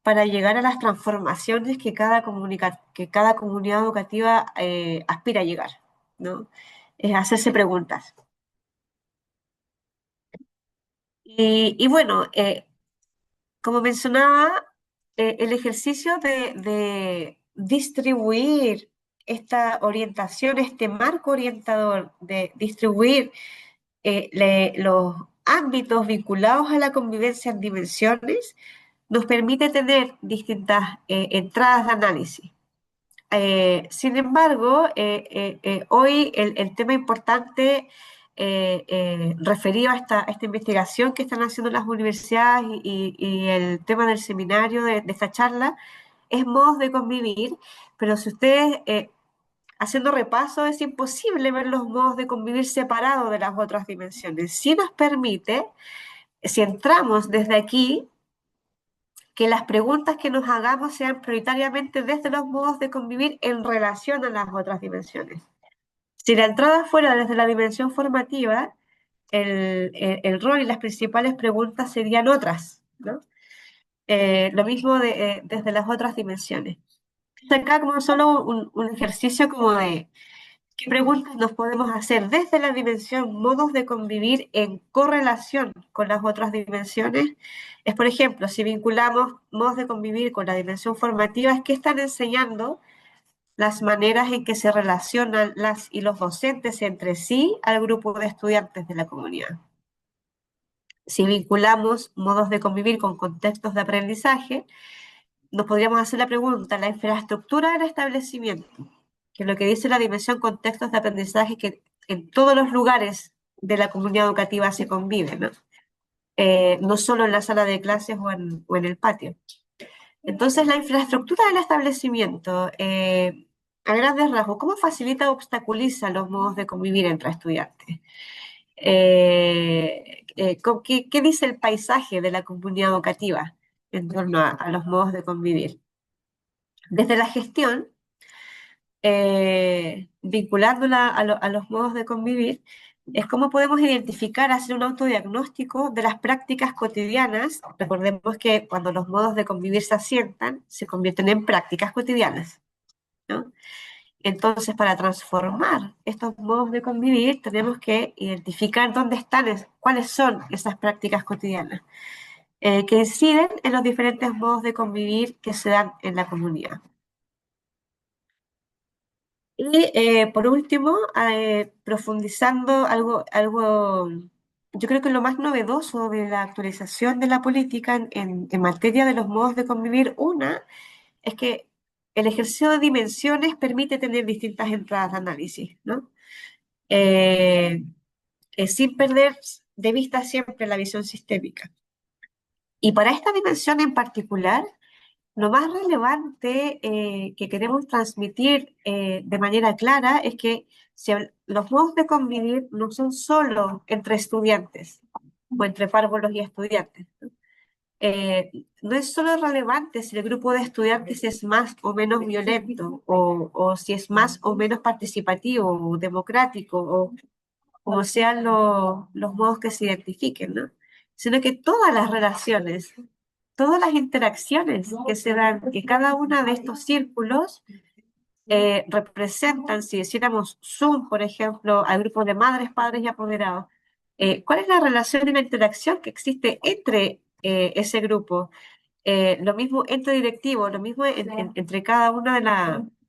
[SPEAKER 2] para llegar a las transformaciones que que cada comunidad educativa aspira a llegar, ¿no? Es hacerse preguntas. Y bueno, como mencionaba, el ejercicio de distribuir esta orientación, este marco orientador, de distribuir los ámbitos vinculados a la convivencia en dimensiones, nos permite tener distintas entradas de análisis. Sin embargo, hoy el tema importante referido a esta investigación que están haciendo las universidades y el tema del seminario de esta charla es modos de convivir, pero si ustedes, haciendo repaso, es imposible ver los modos de convivir separados de las otras dimensiones. Si nos permite, si entramos desde aquí, que las preguntas que nos hagamos sean prioritariamente desde los modos de convivir en relación a las otras dimensiones. Si la entrada fuera desde la dimensión formativa, el rol y las principales preguntas serían otras, ¿no? Lo mismo desde las otras dimensiones. Acá como solo un ejercicio como de qué preguntas nos podemos hacer desde la dimensión modos de convivir en correlación con las otras dimensiones. Es, por ejemplo, si vinculamos modos de convivir con la dimensión formativa, es qué están enseñando las maneras en que se relacionan las y los docentes entre sí al grupo de estudiantes de la comunidad. Si vinculamos modos de convivir con contextos de aprendizaje, nos podríamos hacer la pregunta, la infraestructura del establecimiento, que es lo que dice la dimensión contextos de aprendizaje, que en todos los lugares de la comunidad educativa se convive, ¿no? No solo en la sala de clases o en el patio. Entonces, la infraestructura del establecimiento, a grandes rasgos, ¿cómo facilita o obstaculiza los modos de convivir entre estudiantes? ¿Qué dice el paisaje de la comunidad educativa en torno a los modos de convivir? Desde la gestión, vinculándola a los modos de convivir, es cómo podemos identificar, hacer un autodiagnóstico de las prácticas cotidianas. Recordemos que cuando los modos de convivir se asientan, se convierten en prácticas cotidianas, ¿no? Entonces, para transformar estos modos de convivir, tenemos que identificar dónde están, cuáles son esas prácticas cotidianas que inciden en los diferentes modos de convivir que se dan en la comunidad. Y por último, profundizando yo creo que lo más novedoso de la actualización de la política en materia de los modos de convivir, una, es que el ejercicio de dimensiones permite tener distintas entradas de análisis, ¿no? Eh, Sin perder de vista siempre la visión sistémica. Y para esta dimensión en particular, lo más relevante que queremos transmitir de manera clara es que los modos de convivir no son solo entre estudiantes o entre párvulos y estudiantes. No es solo relevante si el grupo de estudiantes es más o menos violento o si es más o menos participativo o democrático o como sean los modos que se identifiquen, ¿no? Sino que todas las relaciones, todas las interacciones que se dan, que cada uno de estos círculos representan, si hiciéramos Zoom, por ejemplo, al grupo de madres, padres y apoderados, ¿cuál es la relación y la interacción que existe entre ese grupo? Lo mismo entre directivos, lo mismo entre cada uno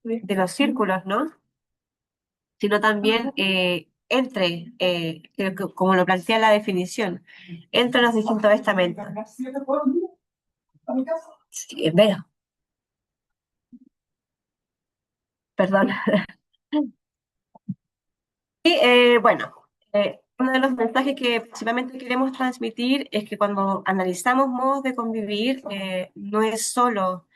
[SPEAKER 2] de los círculos, ¿no? Sino también como lo plantea la definición, entre los distintos estamentos. Sí, veo, perdón. Y bueno, Uno de los mensajes que principalmente queremos transmitir es que cuando analizamos modos de convivir, no es solo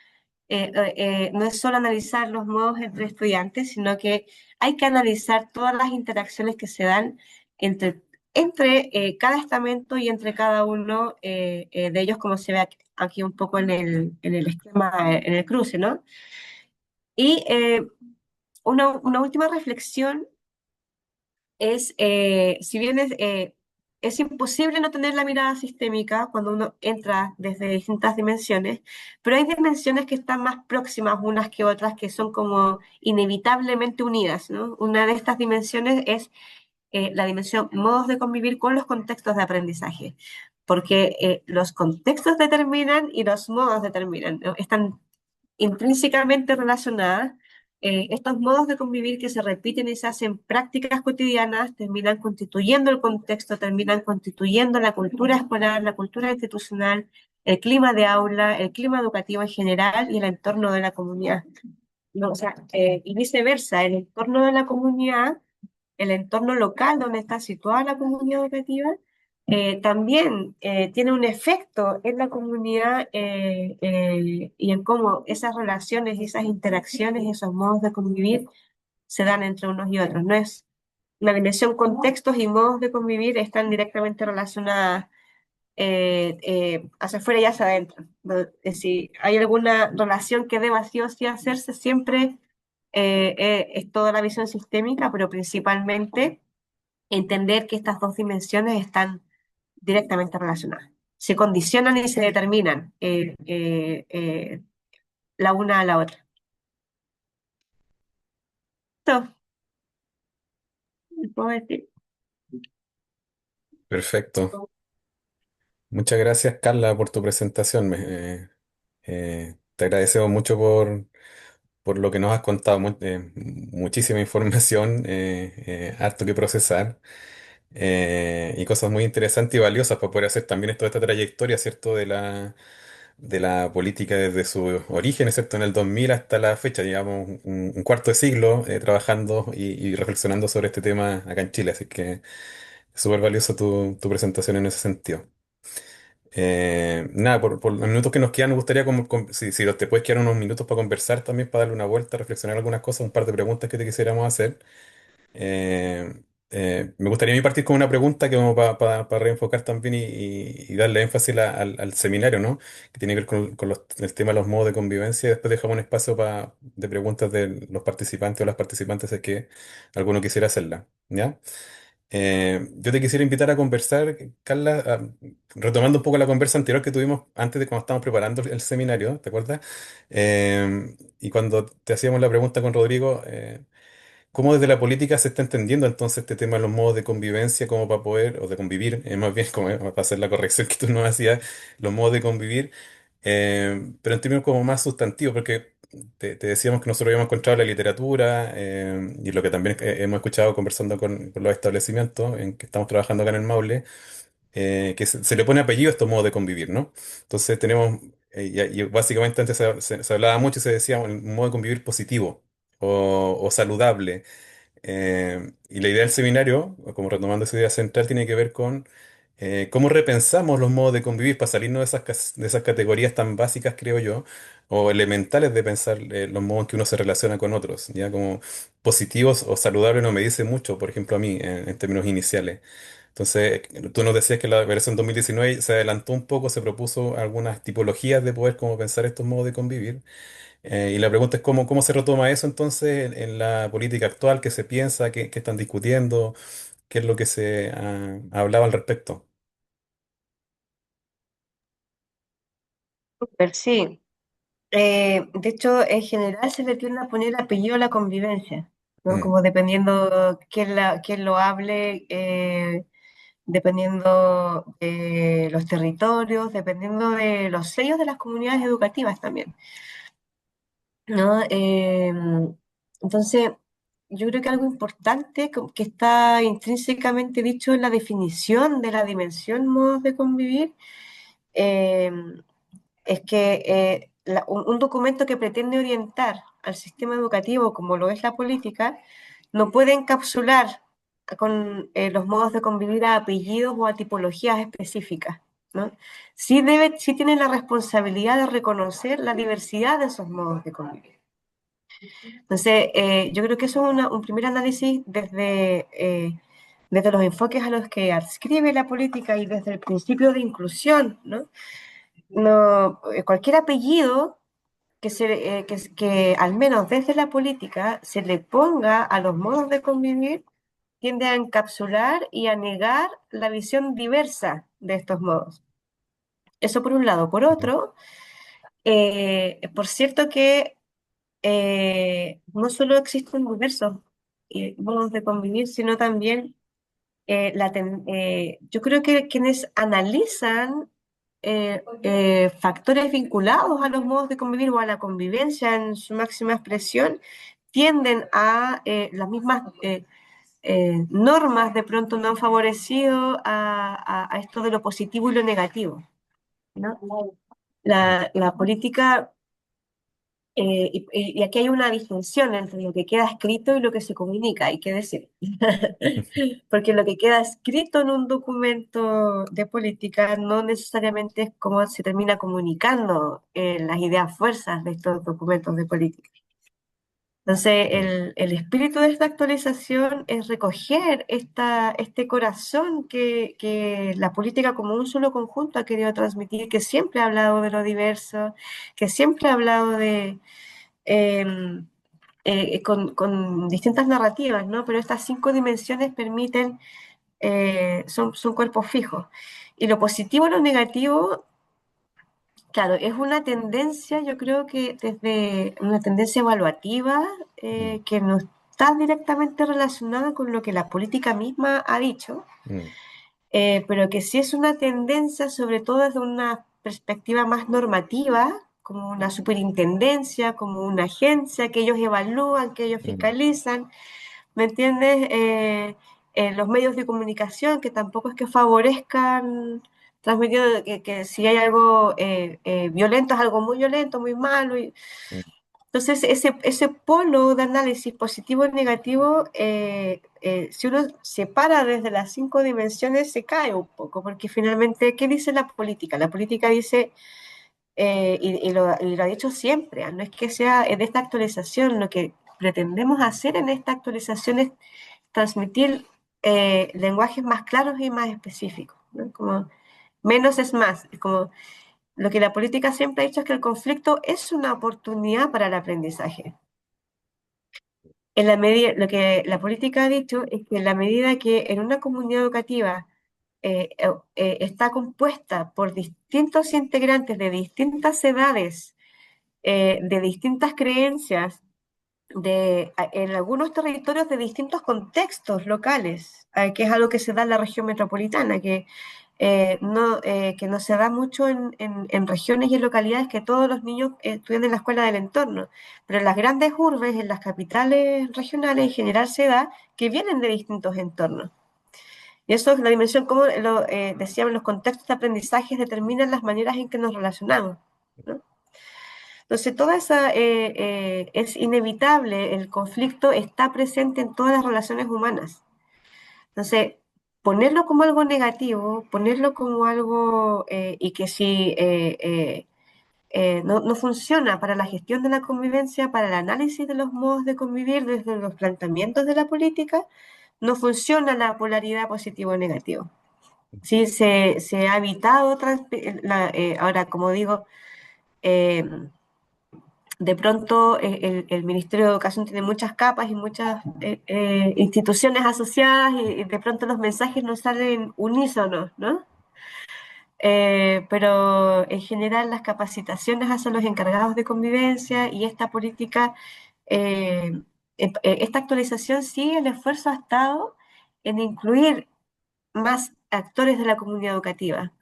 [SPEAKER 2] analizar los modos entre estudiantes, sino que hay que analizar todas las interacciones que se dan entre, entre cada estamento y entre cada uno de ellos, como se ve aquí un poco en el esquema, en el cruce, ¿no? Y una última reflexión es, si bien es imposible no tener la mirada sistémica cuando uno entra desde distintas dimensiones, pero hay dimensiones que están más próximas unas que otras, que son como inevitablemente unidas, ¿no? Una de estas dimensiones es la dimensión modos de convivir con los contextos de aprendizaje, porque los contextos determinan y los modos determinan, ¿no? Están intrínsecamente relacionadas. Estos modos de convivir que se repiten y se hacen prácticas cotidianas terminan constituyendo el contexto, terminan constituyendo la cultura escolar, la cultura institucional, el clima de aula, el clima educativo en general y el entorno de la comunidad. No, o sea, y viceversa, el entorno de la comunidad, el entorno local donde está situada la comunidad educativa, también tiene un efecto en la comunidad y en cómo esas relaciones y esas interacciones y esos modos de convivir se dan entre unos y otros. No es la dimensión contextos y modos de convivir están directamente relacionadas hacia afuera y hacia adentro. ¿No? Si hay alguna relación que deba sí o sí hacerse, siempre es toda la visión sistémica, pero principalmente entender que estas dos dimensiones están directamente relacionadas. Se condicionan y se determinan la una a la otra. Esto, ¿puedo decir?
[SPEAKER 3] Perfecto. Muchas gracias, Carla, por tu presentación. Te agradecemos mucho por lo que nos has contado. Muchísima información, harto que procesar y cosas muy interesantes y valiosas para poder hacer también toda esta trayectoria, ¿cierto? De la política desde sus orígenes, ¿cierto? En el 2000 hasta la fecha, digamos, un cuarto de siglo trabajando y reflexionando sobre este tema acá en Chile. Así que es súper valioso tu presentación en ese sentido. Nada, por los minutos que nos quedan, me gustaría, si te puedes quedar unos minutos para conversar también, para darle una vuelta, reflexionar algunas cosas, un par de preguntas que te quisiéramos hacer. Eh, Me gustaría a mí partir con una pregunta que como para reenfocar también y darle énfasis al seminario, ¿no? Que tiene que ver con el tema de los modos de convivencia. Y después dejamos un espacio de preguntas de los participantes o las participantes, si es que alguno quisiera hacerla, ¿ya? Yo te quisiera invitar a conversar, Carla, retomando un poco la conversa anterior que tuvimos antes de cuando estábamos preparando el seminario, ¿te acuerdas? Y cuando te hacíamos la pregunta con Rodrigo, ¿cómo desde la política se está entendiendo entonces este tema de los modos de convivencia como para poder, o de convivir, más bien como para hacer la corrección que tú nos hacías, los modos de convivir, pero en términos como más sustantivos, porque te decíamos que nosotros habíamos encontrado la literatura y lo que también hemos escuchado conversando con los establecimientos en que estamos trabajando acá en el Maule, que se le pone apellido a estos modos de convivir, ¿no? Entonces tenemos, y básicamente antes se hablaba mucho y se decía un modo de convivir positivo o saludable. Y la idea del seminario, como retomando esa idea central, tiene que ver con cómo repensamos los modos de convivir para salirnos de esas categorías tan básicas, creo yo, o elementales de pensar los modos en que uno se relaciona con otros, ya como positivos o saludables no me dice mucho, por ejemplo, a mí, en términos iniciales. Entonces, tú nos decías que la versión 2019 se adelantó un poco, se propuso algunas tipologías de poder cómo pensar estos modos de convivir. Y la pregunta es cómo se retoma eso entonces en la política actual, qué se piensa, qué están discutiendo, qué es lo que se hablaba al respecto.
[SPEAKER 2] Súper, sí. De hecho, en general se le tiende a poner apellido a la convivencia, ¿no?
[SPEAKER 3] Mm,
[SPEAKER 2] Como dependiendo quién lo hable, dependiendo de los territorios, dependiendo de los sellos de las comunidades educativas también, ¿no? Entonces, yo creo que algo importante que está intrínsecamente dicho en la definición de la dimensión modos de convivir, eh, es que un documento que pretende orientar al sistema educativo como lo es la política, no puede encapsular con los modos de convivir a apellidos o a tipologías específicas, ¿no? Sí tienen la responsabilidad de reconocer la diversidad de esos modos de convivir. Entonces, yo creo que eso es un primer análisis desde los enfoques a los que adscribe la política y desde el principio de inclusión, ¿no? No, cualquier apellido que al menos desde la política se le ponga a los modos de convivir tiende a encapsular y a negar la visión diversa de estos modos. Eso por un lado. Por otro, por cierto que no solo existen diversos modos de convivir, sino también yo creo que quienes analizan factores vinculados a los modos de convivir o a la convivencia en su máxima expresión tienden a las mismas normas de pronto no han favorecido a esto de lo positivo y lo negativo, ¿no? La política, y aquí hay una distinción entre lo que queda escrito y lo que se comunica, hay que decir. Porque lo que queda escrito en un documento de política no necesariamente es cómo se termina comunicando las ideas fuerzas de estos documentos de política. Entonces, el espíritu de esta actualización es recoger este corazón que la política como un solo conjunto ha querido transmitir, que siempre ha hablado de lo diverso, que siempre ha hablado de, em, con distintas narrativas, ¿no? Pero estas 5 dimensiones permiten, son cuerpos fijos. Y lo positivo y lo negativo, claro, es una tendencia, yo creo que desde una tendencia evaluativa que no está directamente relacionada con lo que la política misma ha dicho, pero que sí es una tendencia, sobre todo desde una perspectiva más normativa, como una superintendencia, como una agencia que ellos evalúan, que ellos fiscalizan, ¿me entiendes? Los medios de comunicación, que tampoco es que favorezcan transmitiendo que si hay algo violento, es algo muy violento, muy malo. Entonces, ese polo de análisis positivo y negativo, si uno se para desde las 5 dimensiones, se cae un poco, porque finalmente, ¿qué dice la política? La política dice, y lo ha dicho siempre, no es que sea en esta actualización, lo que pretendemos hacer en esta actualización es transmitir lenguajes más claros y más específicos, ¿no? Como menos es más, es como lo que la política siempre ha dicho es que el conflicto es una oportunidad para el aprendizaje. En la medida, lo que la política ha dicho es que en la medida que en una comunidad educativa está compuesta por distintos integrantes de distintas edades, de distintas creencias, en algunos territorios de distintos contextos locales, que es algo que se da en la región metropolitana, que no se da mucho en regiones y en localidades que todos los niños estudian en la escuela del entorno, pero en las grandes urbes, en las capitales regionales en general se da que vienen de distintos entornos. Y eso es la dimensión, como decíamos, los contextos de aprendizaje determinan las maneras en que nos relacionamos, ¿no? Entonces, toda esa es inevitable, el conflicto está presente en todas las relaciones humanas. Entonces, ponerlo como algo negativo, ponerlo como algo y que si no funciona para la gestión de la convivencia, para el análisis de los modos de convivir desde los planteamientos de la política, no funciona la polaridad positivo o negativo. Sí, se ha evitado, ahora como digo, eh, de pronto el Ministerio de Educación tiene muchas capas y muchas instituciones asociadas y de pronto los mensajes no salen unísonos, ¿no? Pero en general las capacitaciones hacia los encargados de convivencia y esta política, esta actualización sí, el esfuerzo ha estado en incluir más actores de la comunidad educativa,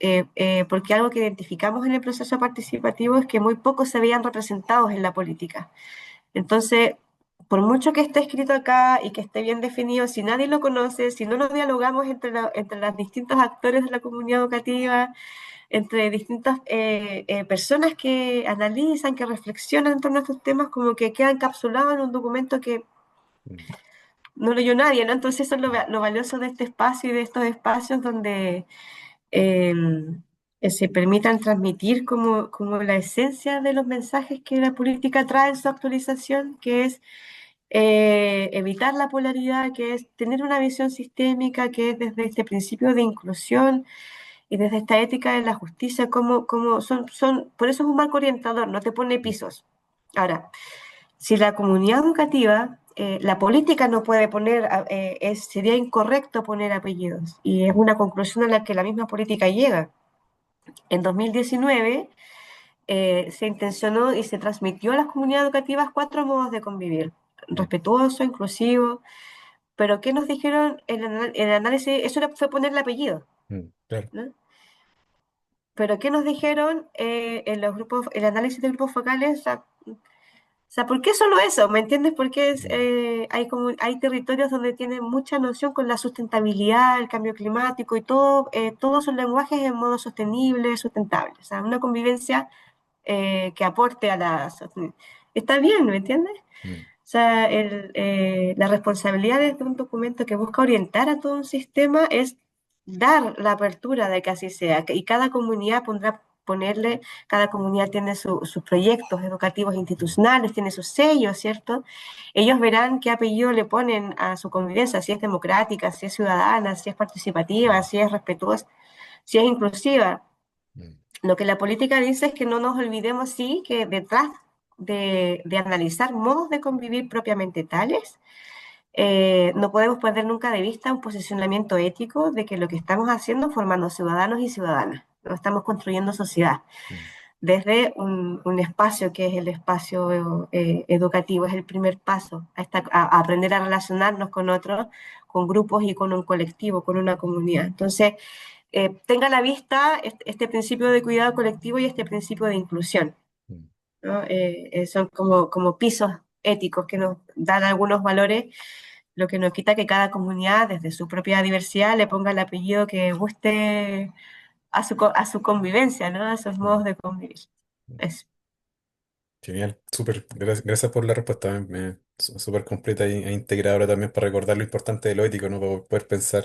[SPEAKER 2] porque algo que identificamos en el proceso participativo es que muy pocos se veían representados en la política. Entonces, por mucho que esté escrito acá y que esté bien definido, si nadie lo conoce, si no nos dialogamos entre los distintos actores de la comunidad educativa, entre distintas personas que analizan, que reflexionan en torno a estos temas, como que queda encapsulado en un documento que no leyó nadie, ¿no? Entonces eso es lo valioso de este espacio y de estos espacios donde eh, se permitan transmitir como la esencia de los mensajes que la política trae en su actualización, que es evitar la polaridad, que es tener una visión sistémica, que es desde este principio de inclusión y desde esta ética de la justicia, por eso es un marco orientador, no te pone pisos. Ahora, si la comunidad educativa, la política no puede poner, sería incorrecto poner apellidos, y es una conclusión a la que la misma política llega. En 2019 se intencionó y se transmitió a las comunidades educativas cuatro modos de convivir:
[SPEAKER 3] Mm,
[SPEAKER 2] respetuoso, inclusivo, pero ¿qué nos dijeron en el análisis? Eso fue poner el apellido,
[SPEAKER 3] claro.
[SPEAKER 2] ¿no? Pero ¿qué nos dijeron en los grupos, el análisis de grupos focales? O sea, ¿por qué solo eso? ¿Me entiendes? Porque
[SPEAKER 3] Mm,
[SPEAKER 2] hay territorios donde tienen mucha noción con la sustentabilidad, el cambio climático y todo, todos son lenguajes en modo sostenible, sustentable. O sea, una convivencia que aporte a la sostenibilidad. Está bien, ¿me entiendes?
[SPEAKER 3] mm,
[SPEAKER 2] O sea, la responsabilidad de un documento que busca orientar a todo un sistema es dar la apertura de que así sea. Y cada comunidad cada comunidad tiene sus proyectos educativos
[SPEAKER 3] mm,
[SPEAKER 2] institucionales, tiene sus sellos, ¿cierto? Ellos verán qué apellido le ponen a su convivencia, si es democrática, si es ciudadana, si es participativa,
[SPEAKER 3] mm,
[SPEAKER 2] si es respetuosa, si es inclusiva.
[SPEAKER 3] mm,
[SPEAKER 2] Lo que la política dice es que no nos olvidemos, sí, que detrás de analizar modos de convivir propiamente tales, no podemos perder nunca de vista un posicionamiento ético de que lo que estamos haciendo es formando ciudadanos y ciudadanas, no estamos construyendo sociedad
[SPEAKER 3] mm,
[SPEAKER 2] desde un espacio que es el espacio educativo, es el primer paso a aprender a relacionarnos con otros, con grupos y con un colectivo, con una comunidad. Entonces, tenga a la vista este principio de cuidado colectivo y este principio de inclusión,
[SPEAKER 3] mm,
[SPEAKER 2] ¿no? Son como pisos éticos que nos dan algunos valores, lo que nos quita que cada comunidad, desde su propia diversidad, le ponga el apellido que guste a su convivencia, ¿no? A sus modos
[SPEAKER 3] mm,
[SPEAKER 2] de convivir.
[SPEAKER 3] mm.
[SPEAKER 2] Eso.
[SPEAKER 3] Genial, súper. Gracias por la respuesta. Súper completa e integradora también para recordar lo importante de lo ético, ¿no? Para poder pensar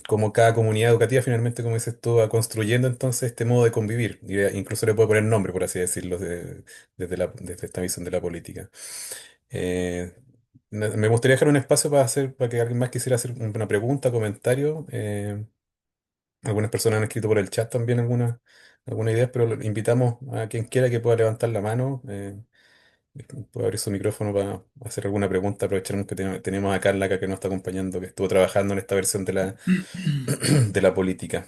[SPEAKER 3] cómo cada comunidad educativa finalmente, como dices tú, va construyendo entonces este modo de convivir. Y incluso le puede poner nombre, por así decirlo, desde esta visión de la política. Eh, Me gustaría dejar un espacio para que alguien más quisiera hacer una pregunta, comentario. Algunas personas han escrito por el chat también algunas ideas, pero lo invitamos a quien quiera que pueda levantar la mano. Puede abrir su micrófono para hacer alguna pregunta. Aprovechamos que tenemos a Carla acá que nos está acompañando, que estuvo trabajando en esta versión de la política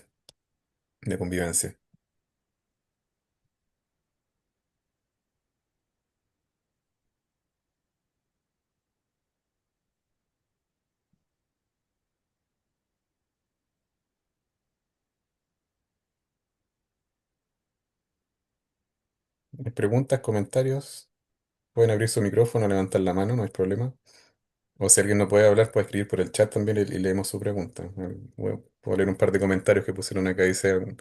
[SPEAKER 3] de convivencia. Preguntas, comentarios, pueden abrir su micrófono, levantar la mano, no hay problema. O si alguien no puede hablar, puede escribir por el chat también y leemos su pregunta. Puedo leer un par de comentarios que pusieron acá. Dice,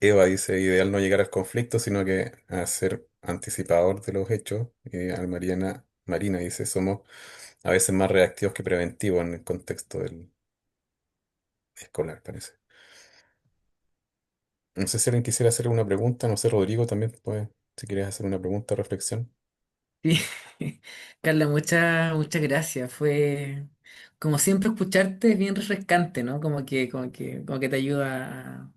[SPEAKER 3] Eva dice, ideal no llegar al conflicto, sino que a ser anticipador de los hechos. Y al Marina dice, somos a veces más reactivos que preventivos en el contexto del escolar, parece. No sé si alguien quisiera hacer una pregunta, no sé, Rodrigo también, pues, si quieres hacer una pregunta o reflexión.
[SPEAKER 1] Sí. Carla, muchas gracias. Fue, como siempre, escucharte es bien refrescante, ¿no? Como que te ayuda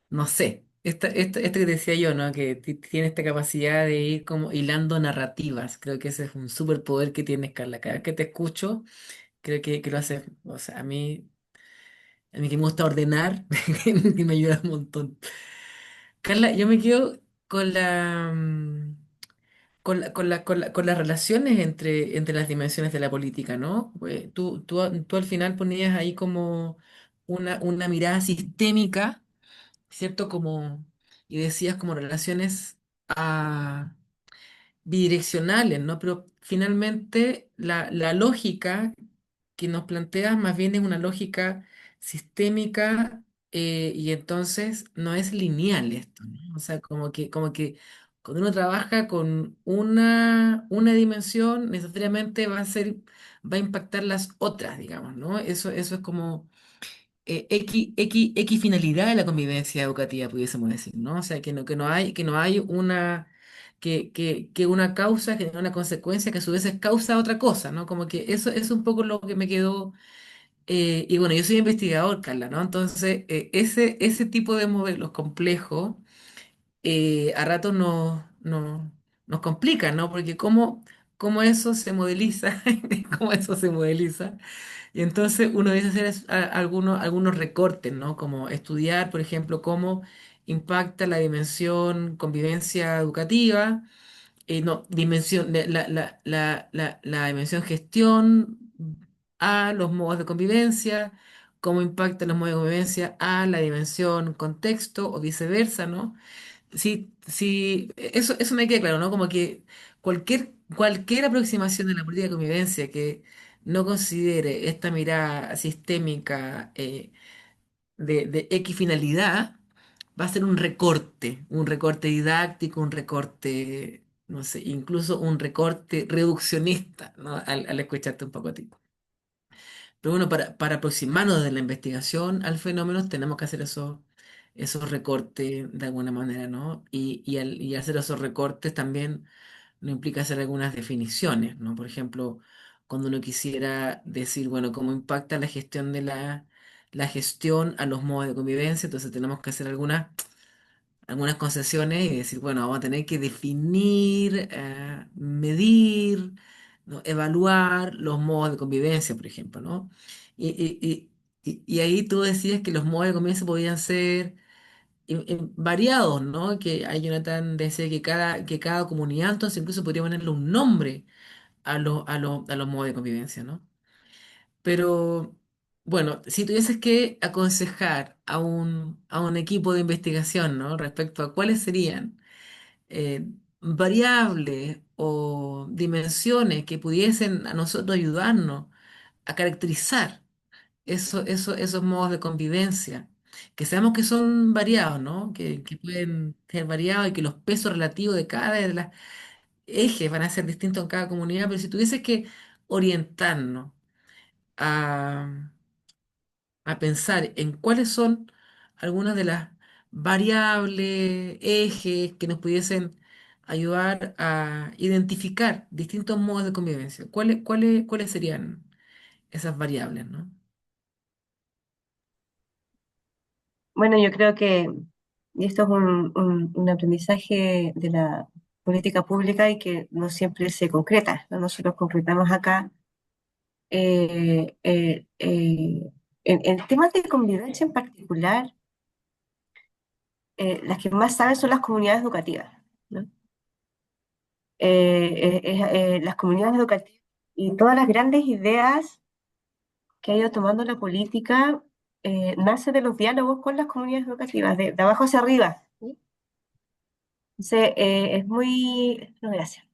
[SPEAKER 1] no sé, esto que te decía yo, ¿no? Que tiene esta capacidad de ir como hilando narrativas. Creo que ese es un superpoder que tienes, Carla. Cada vez que te escucho, creo que lo haces. O sea, a mí que me gusta ordenar, que me ayuda un montón. Carla, yo me quedo con con las relaciones entre las dimensiones de la política, ¿no? Tú al final ponías ahí como una mirada sistémica, ¿cierto? Y decías como relaciones bidireccionales, ¿no? Pero finalmente la lógica que nos planteas más bien es una lógica sistémica y entonces no es lineal esto, ¿no? O sea, como que Cuando uno trabaja con una dimensión, necesariamente va a impactar las otras, digamos, ¿no? Eso es como equifinalidad de la convivencia educativa, pudiésemos decir, ¿no? O sea, que no hay que una causa genera una consecuencia que a su vez es causa otra cosa, ¿no? Como que eso es un poco lo que me quedó. Y bueno, yo soy investigador, Carla, ¿no? Entonces, ese tipo de modelos complejos a ratos nos complican, ¿no? Porque cómo eso se modeliza, cómo eso se modeliza. Y entonces uno debe hacer algunos recortes, ¿no? Como estudiar, por ejemplo, cómo impacta la dimensión convivencia educativa, no, la dimensión gestión a los modos de convivencia, cómo impacta los modos de convivencia a la dimensión contexto o viceversa, ¿no? Sí, sí, eso me queda claro, ¿no? Como que cualquier aproximación de la política de convivencia que no considere esta mirada sistémica de equifinalidad, va a ser un recorte didáctico, un recorte, no sé, incluso un recorte reduccionista, ¿no? Al escucharte un poco a ti. Pero bueno, para aproximarnos de la investigación al fenómeno tenemos que hacer esos recortes de alguna manera, ¿no? Y hacer esos recortes también no implica hacer algunas definiciones, ¿no? Por ejemplo, cuando uno quisiera decir, bueno, cómo impacta la gestión a los modos de convivencia, entonces tenemos que hacer algunas concesiones y decir, bueno, vamos a tener que definir, medir, ¿no? Evaluar los modos de convivencia, por ejemplo, ¿no? Y, y ahí tú decías que los modos de convivencia podían ser variados, ¿no? Que ahí Jonathan decía que cada comunidad entonces incluso podría ponerle un nombre a los modos de convivencia, ¿no? Pero bueno, si tuvieses que aconsejar a un equipo de investigación, ¿no? Respecto a cuáles serían variables o dimensiones que pudiesen a nosotros ayudarnos a caracterizar esos modos de convivencia, que sabemos que son variados, ¿no? Que pueden ser variados y que los pesos relativos de cada de las ejes van a ser distintos en cada comunidad, pero si tuvieses que orientarnos a, a pensar en cuáles son algunas de las variables, ejes que nos pudiesen ayudar a identificar distintos modos de convivencia. ¿Cuáles serían esas variables, ¿no?
[SPEAKER 2] Bueno, yo creo que y esto es un aprendizaje de la política pública y que no siempre se concreta, ¿no? Nosotros concretamos acá eh, eh, eh, en temas de convivencia en particular, las que más saben son las comunidades educativas, ¿no? Las comunidades educativas y todas las grandes ideas que ha ido tomando la política nace de los diálogos con las comunidades educativas, de abajo hacia arriba. ¿Sí? Entonces, es muy... No, gracias.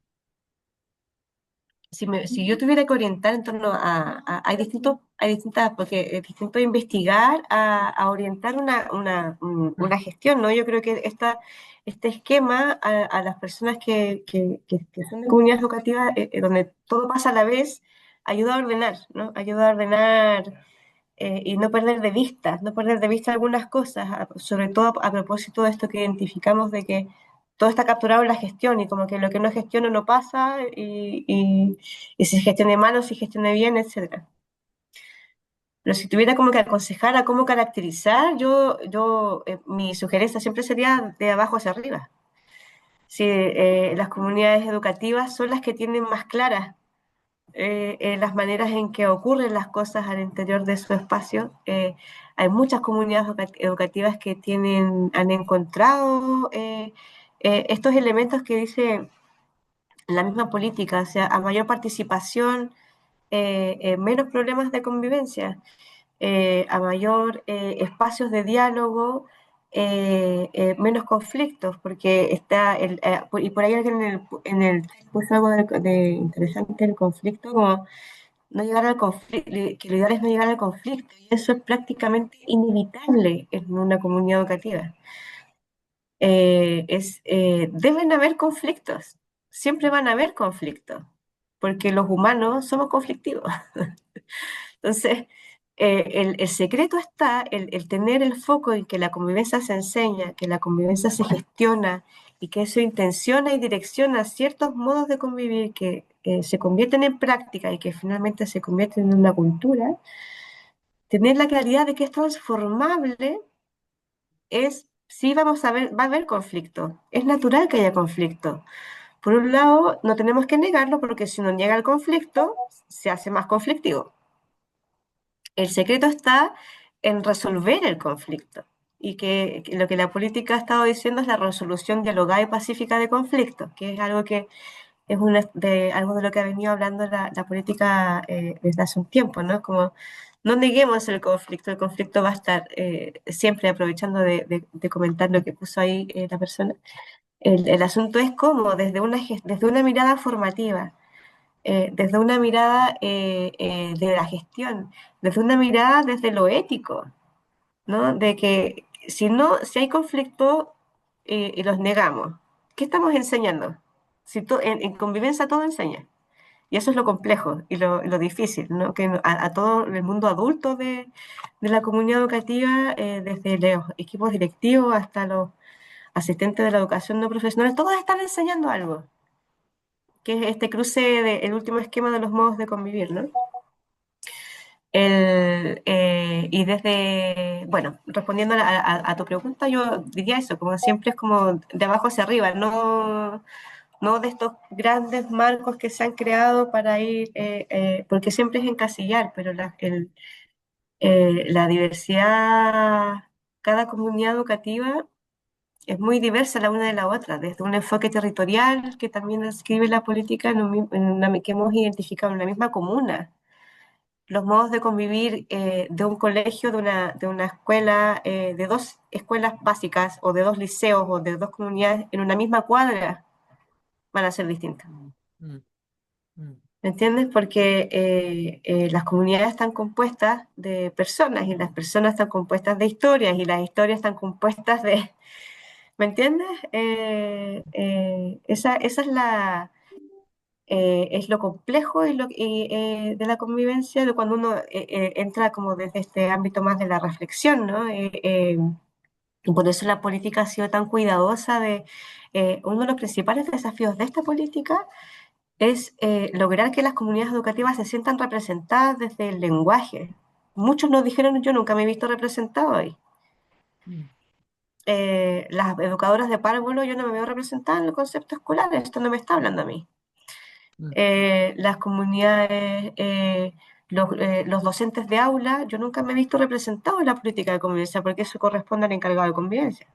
[SPEAKER 2] Si yo tuviera que orientar en torno hay distintas, porque es distinto investigar a orientar una gestión, ¿no? Yo creo que este esquema a las personas que son de comunidades educativas, donde todo pasa a la vez, ayuda a ordenar, ¿no? Ayuda a ordenar y no perder de vista algunas cosas, sobre todo a propósito de esto que identificamos de que todo está capturado en la gestión y como que lo que no gestiono no pasa y si gestione mal o si gestione bien, etcétera. Pero si tuviera como que aconsejar a cómo caracterizar, mi sugerencia siempre sería de abajo hacia arriba. Si las comunidades educativas son las que tienen más claras las maneras en que ocurren las cosas al interior de su espacio. Hay muchas comunidades educativas que han encontrado estos elementos que dice la misma política, o sea, a mayor participación, menos problemas de convivencia, a mayor espacios de diálogo, menos conflictos, porque y por ahí alguien en el puso algo de interesante el conflicto, como no llegar al conflicto, que lo ideal es no llegar al conflicto, y eso es prácticamente inevitable en una comunidad educativa. deben haber conflictos, siempre van a haber conflictos, porque los humanos somos conflictivos. Entonces, el secreto está el tener el foco en que la convivencia se enseña, que la convivencia se gestiona y que eso intenciona y direcciona ciertos modos de convivir que se convierten en práctica y que finalmente se convierten en una cultura. Tener la claridad de que es transformable es, sí vamos a ver, va a haber conflicto, es natural que haya conflicto. Por un lado, no tenemos que negarlo porque si uno niega el conflicto, se hace más conflictivo. El secreto está en resolver el conflicto y que lo que la política ha estado diciendo es la resolución dialogada y pacífica de conflictos, que es algo que es algo de lo que ha venido hablando la política desde hace un tiempo, ¿no? Como no neguemos el conflicto va a estar siempre aprovechando de comentar lo que puso ahí la persona. El asunto es cómo, desde una mirada formativa, desde una mirada de la gestión, desde una mirada desde lo ético, ¿no? De que si hay conflicto y los negamos, ¿qué estamos enseñando? Si en convivencia todo enseña. Y eso es lo complejo y lo difícil, ¿no? Que a todo el mundo adulto de la comunidad educativa, desde los equipos directivos hasta los asistentes de la educación no profesionales, todos están enseñando algo, que es este cruce del último esquema de los modos de convivir, ¿no? Y desde, bueno, respondiendo a tu pregunta, yo diría eso, como siempre es como de abajo hacia arriba, no de estos grandes marcos que se han creado para ir, porque siempre es encasillar, pero la diversidad, cada comunidad educativa es muy diversa la una de la otra, desde un enfoque territorial que también escribe la política que hemos identificado en una misma comuna, los modos de convivir de un colegio, de una escuela, de dos escuelas básicas o de dos liceos o de dos comunidades en una misma cuadra van a ser distintos.
[SPEAKER 1] Mm, mm, mm,
[SPEAKER 2] ¿Me entiendes? Porque las comunidades están compuestas de personas y las personas están compuestas de historias y las historias están compuestas de... ¿Me entiendes? Esa es lo complejo de la convivencia, de cuando uno entra como desde este ámbito más de la reflexión, ¿no? Y por eso la política ha sido tan cuidadosa uno de los principales desafíos de esta política es lograr que las comunidades educativas se sientan representadas desde el lenguaje. Muchos nos dijeron, yo nunca me he visto representado ahí.
[SPEAKER 1] mm,
[SPEAKER 2] Las educadoras de párvulo, yo no me veo representada en el concepto escolar, esto no me está hablando a mí.
[SPEAKER 1] mm,
[SPEAKER 2] Las comunidades, los docentes de aula, yo nunca me he visto representado en la política de convivencia, porque eso corresponde al encargado de convivencia.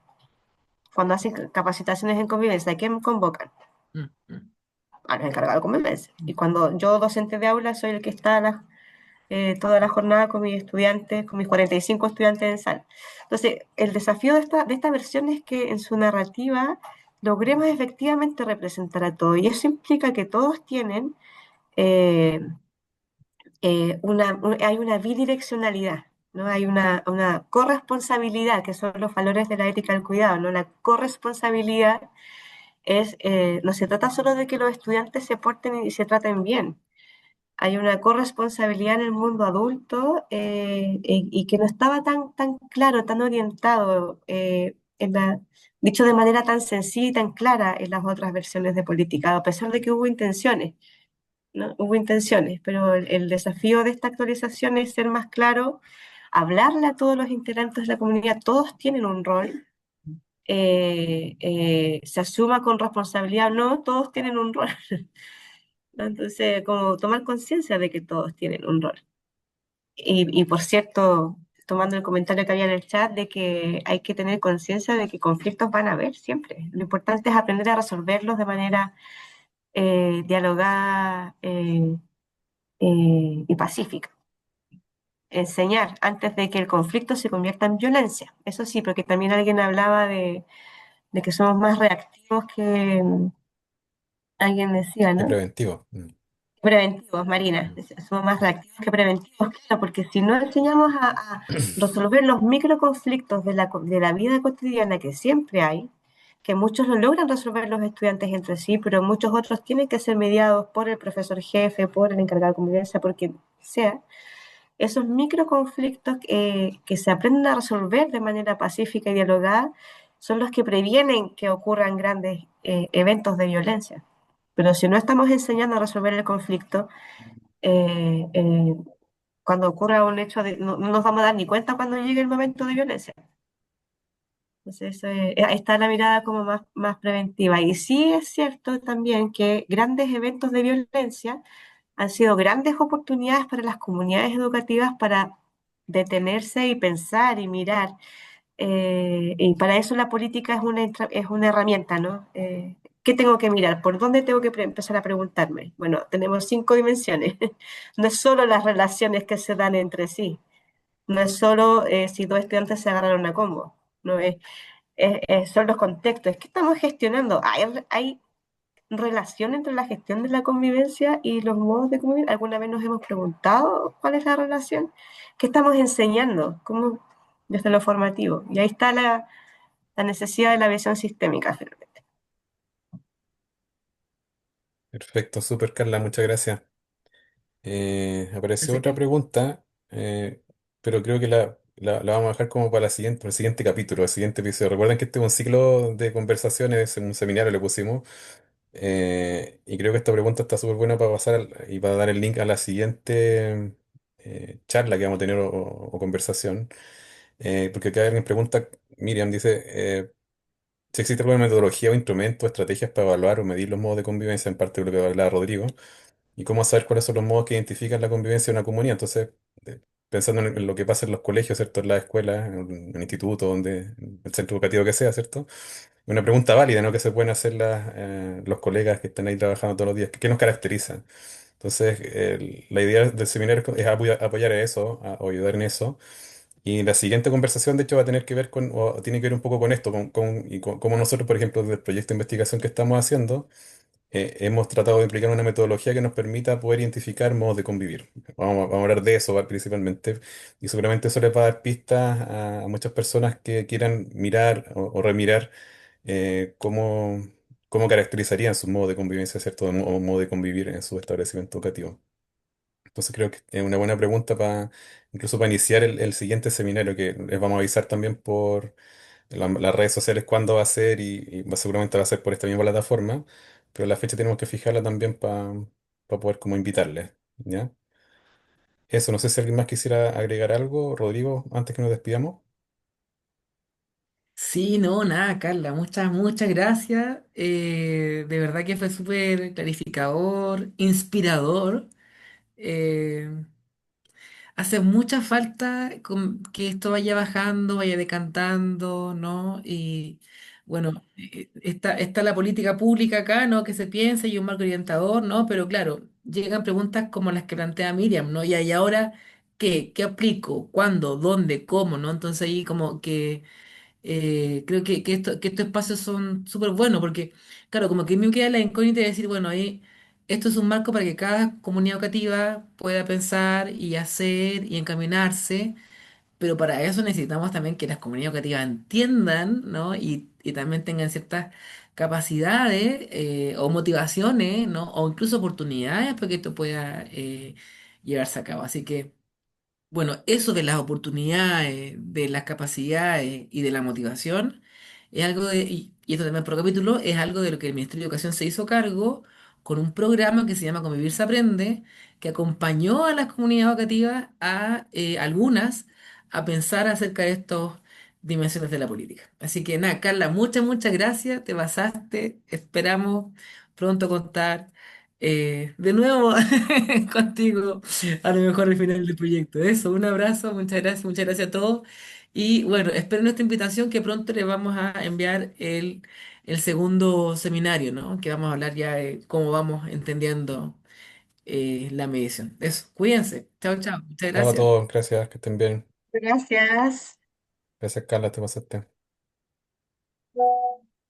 [SPEAKER 2] Cuando hacen capacitaciones en convivencia, ¿a quién convocan?
[SPEAKER 1] mm, mm,
[SPEAKER 2] A los encargados de convivencia. Y
[SPEAKER 1] mm,
[SPEAKER 2] cuando yo, docente de aula, soy el que está toda la jornada con mis estudiantes, con mis 45 estudiantes en sala. Entonces, el desafío de esta versión es que en su narrativa logremos efectivamente representar a todos. Y eso implica que todos tienen eh, hay una bidireccionalidad, ¿no? Hay una corresponsabilidad, que son los valores de la ética del cuidado, ¿no? La corresponsabilidad no se trata solo de que los estudiantes se porten y se traten bien. Hay una corresponsabilidad en el mundo adulto y que no estaba tan claro, tan orientado, dicho de manera tan sencilla y tan clara en las otras versiones de política, a pesar de que hubo intenciones. ¿No? Hubo intenciones, pero el desafío de esta actualización es ser más claro, hablarle a todos los integrantes de la comunidad, todos tienen un rol, se asuma con responsabilidad o no, todos tienen un rol. ¿No? Entonces, como tomar conciencia de que todos tienen un rol. Y por cierto, tomando el comentario que había en el chat, de que hay que tener conciencia de que conflictos van a haber siempre. Lo importante es aprender a resolverlos de manera dialogada y pacífica. Enseñar antes de que el conflicto se convierta en violencia. Eso sí, porque también alguien hablaba de que somos más reactivos que alguien decía,
[SPEAKER 3] Y
[SPEAKER 2] ¿no?
[SPEAKER 3] preventivo. Mm,
[SPEAKER 2] Preventivos, Marina.
[SPEAKER 3] mm.
[SPEAKER 2] Somos más reactivos que preventivos, claro, porque si no enseñamos a resolver los microconflictos de la vida cotidiana que siempre hay, que muchos lo logran resolver los estudiantes entre sí, pero muchos otros tienen que ser mediados por el profesor jefe, por el encargado de convivencia, por quien sea. Esos microconflictos que se aprenden a resolver de manera pacífica y dialogada son los que previenen que ocurran grandes eventos de violencia. Pero si no estamos enseñando a resolver el conflicto, eh, eh, cuando ocurra un hecho, no nos vamos a dar ni cuenta cuando llegue el momento de violencia. Entonces, ahí está la mirada como más preventiva. Y sí es cierto también que grandes eventos de violencia han sido grandes oportunidades para las comunidades educativas para detenerse y pensar y mirar. Y para eso la política es una herramienta, ¿no? ¿Qué tengo que mirar? ¿Por dónde tengo que empezar a preguntarme? Bueno, tenemos 5 dimensiones. No es solo las relaciones que se dan entre sí. No es solo si dos estudiantes se agarraron a combo. No son los contextos. ¿Qué estamos gestionando? ¿Hay relación entre la gestión de la convivencia y los modos de convivir? ¿Alguna vez nos hemos preguntado cuál es la relación? ¿Qué estamos enseñando? ¿Cómo? Desde lo formativo. Y ahí está la necesidad de la visión sistémica, finalmente.
[SPEAKER 3] Perfecto, súper Carla, muchas gracias. Apareció
[SPEAKER 1] Así
[SPEAKER 3] otra
[SPEAKER 1] que,
[SPEAKER 3] pregunta, pero creo que la vamos a dejar como para para el siguiente capítulo, el siguiente episodio. Recuerden que este es un ciclo de conversaciones, un seminario le pusimos, y creo que esta pregunta está súper buena para pasar y para dar el link a la siguiente charla que vamos a tener o conversación. Porque acá alguien pregunta, Miriam dice, si existe alguna metodología o instrumento, estrategias para evaluar o medir los modos de convivencia, en parte de lo que hablaba Rodrigo, y cómo saber cuáles son los modos que identifican la convivencia de una comunidad. Entonces, pensando en lo que pasa en los colegios, ¿cierto? En las escuelas, en el instituto, en el centro educativo que sea, ¿cierto? Una pregunta válida, ¿no? Que se pueden hacer los colegas que están ahí trabajando todos los días. ¿Qué nos caracteriza? Entonces, la idea del seminario es apoyar a eso, o ayudar en eso. Y la siguiente conversación, de hecho, va a tener que ver o tiene que ver un poco con esto, con cómo nosotros, por ejemplo, del proyecto de investigación que estamos haciendo, hemos tratado de implicar una metodología que nos permita poder identificar modos de convivir. Vamos a hablar de eso principalmente, y seguramente eso les va a dar pistas a muchas personas que quieran mirar o remirar cómo caracterizarían sus modos de convivencia, ¿cierto? O modo de convivir en su establecimiento educativo. Entonces creo que es una buena pregunta incluso para iniciar el siguiente seminario que les vamos a avisar también por las redes sociales cuándo va a ser seguramente va a ser por esta misma plataforma, pero la fecha tenemos que fijarla también para poder como invitarles, ¿ya? Eso, no sé si alguien más quisiera agregar algo, Rodrigo, antes que nos despidamos.
[SPEAKER 1] sí, no, nada, Carla, muchas gracias. De verdad que fue súper clarificador, inspirador. Eh, Hace mucha falta que esto vaya bajando, vaya decantando, ¿no? Y bueno, está la política pública acá, ¿no? Que se piensa y un marco orientador, ¿no? Pero claro, llegan preguntas como las que plantea Miriam, ¿no? Y ahora, ¿qué? ¿Qué aplico? ¿Cuándo? ¿Dónde? ¿Cómo? ¿No? Entonces ahí como que creo que estos espacios son súper buenos porque, claro, como que me queda la incógnita de decir, bueno, ahí esto es un marco para que cada comunidad educativa pueda pensar y hacer y encaminarse, pero para eso necesitamos también que las comunidades educativas entiendan, ¿no? Y también tengan ciertas capacidades o motivaciones, ¿no? O incluso oportunidades para que esto pueda llevarse a cabo. Así que... Bueno, eso de las oportunidades, de las capacidades y de la motivación es algo y esto también por capítulo, es algo de lo que el Ministerio de Educación se hizo cargo con un programa que se llama Convivir se aprende, que acompañó a las comunidades educativas, a algunas, a pensar acerca de estas dimensiones de la política. Así que nada, Carla, muchas gracias, te pasaste, esperamos pronto contar de nuevo contigo a lo mejor al final del proyecto. Eso, un abrazo, muchas gracias a todos. Y bueno, espero nuestra invitación que pronto les vamos a enviar el segundo seminario, ¿no? Que vamos a hablar ya de cómo vamos entendiendo la medición. Eso, cuídense. Chao. Muchas
[SPEAKER 3] Chao a
[SPEAKER 1] gracias.
[SPEAKER 3] todos, gracias, que estén bien.
[SPEAKER 2] Gracias.
[SPEAKER 3] Gracias, Carla, te pasaste.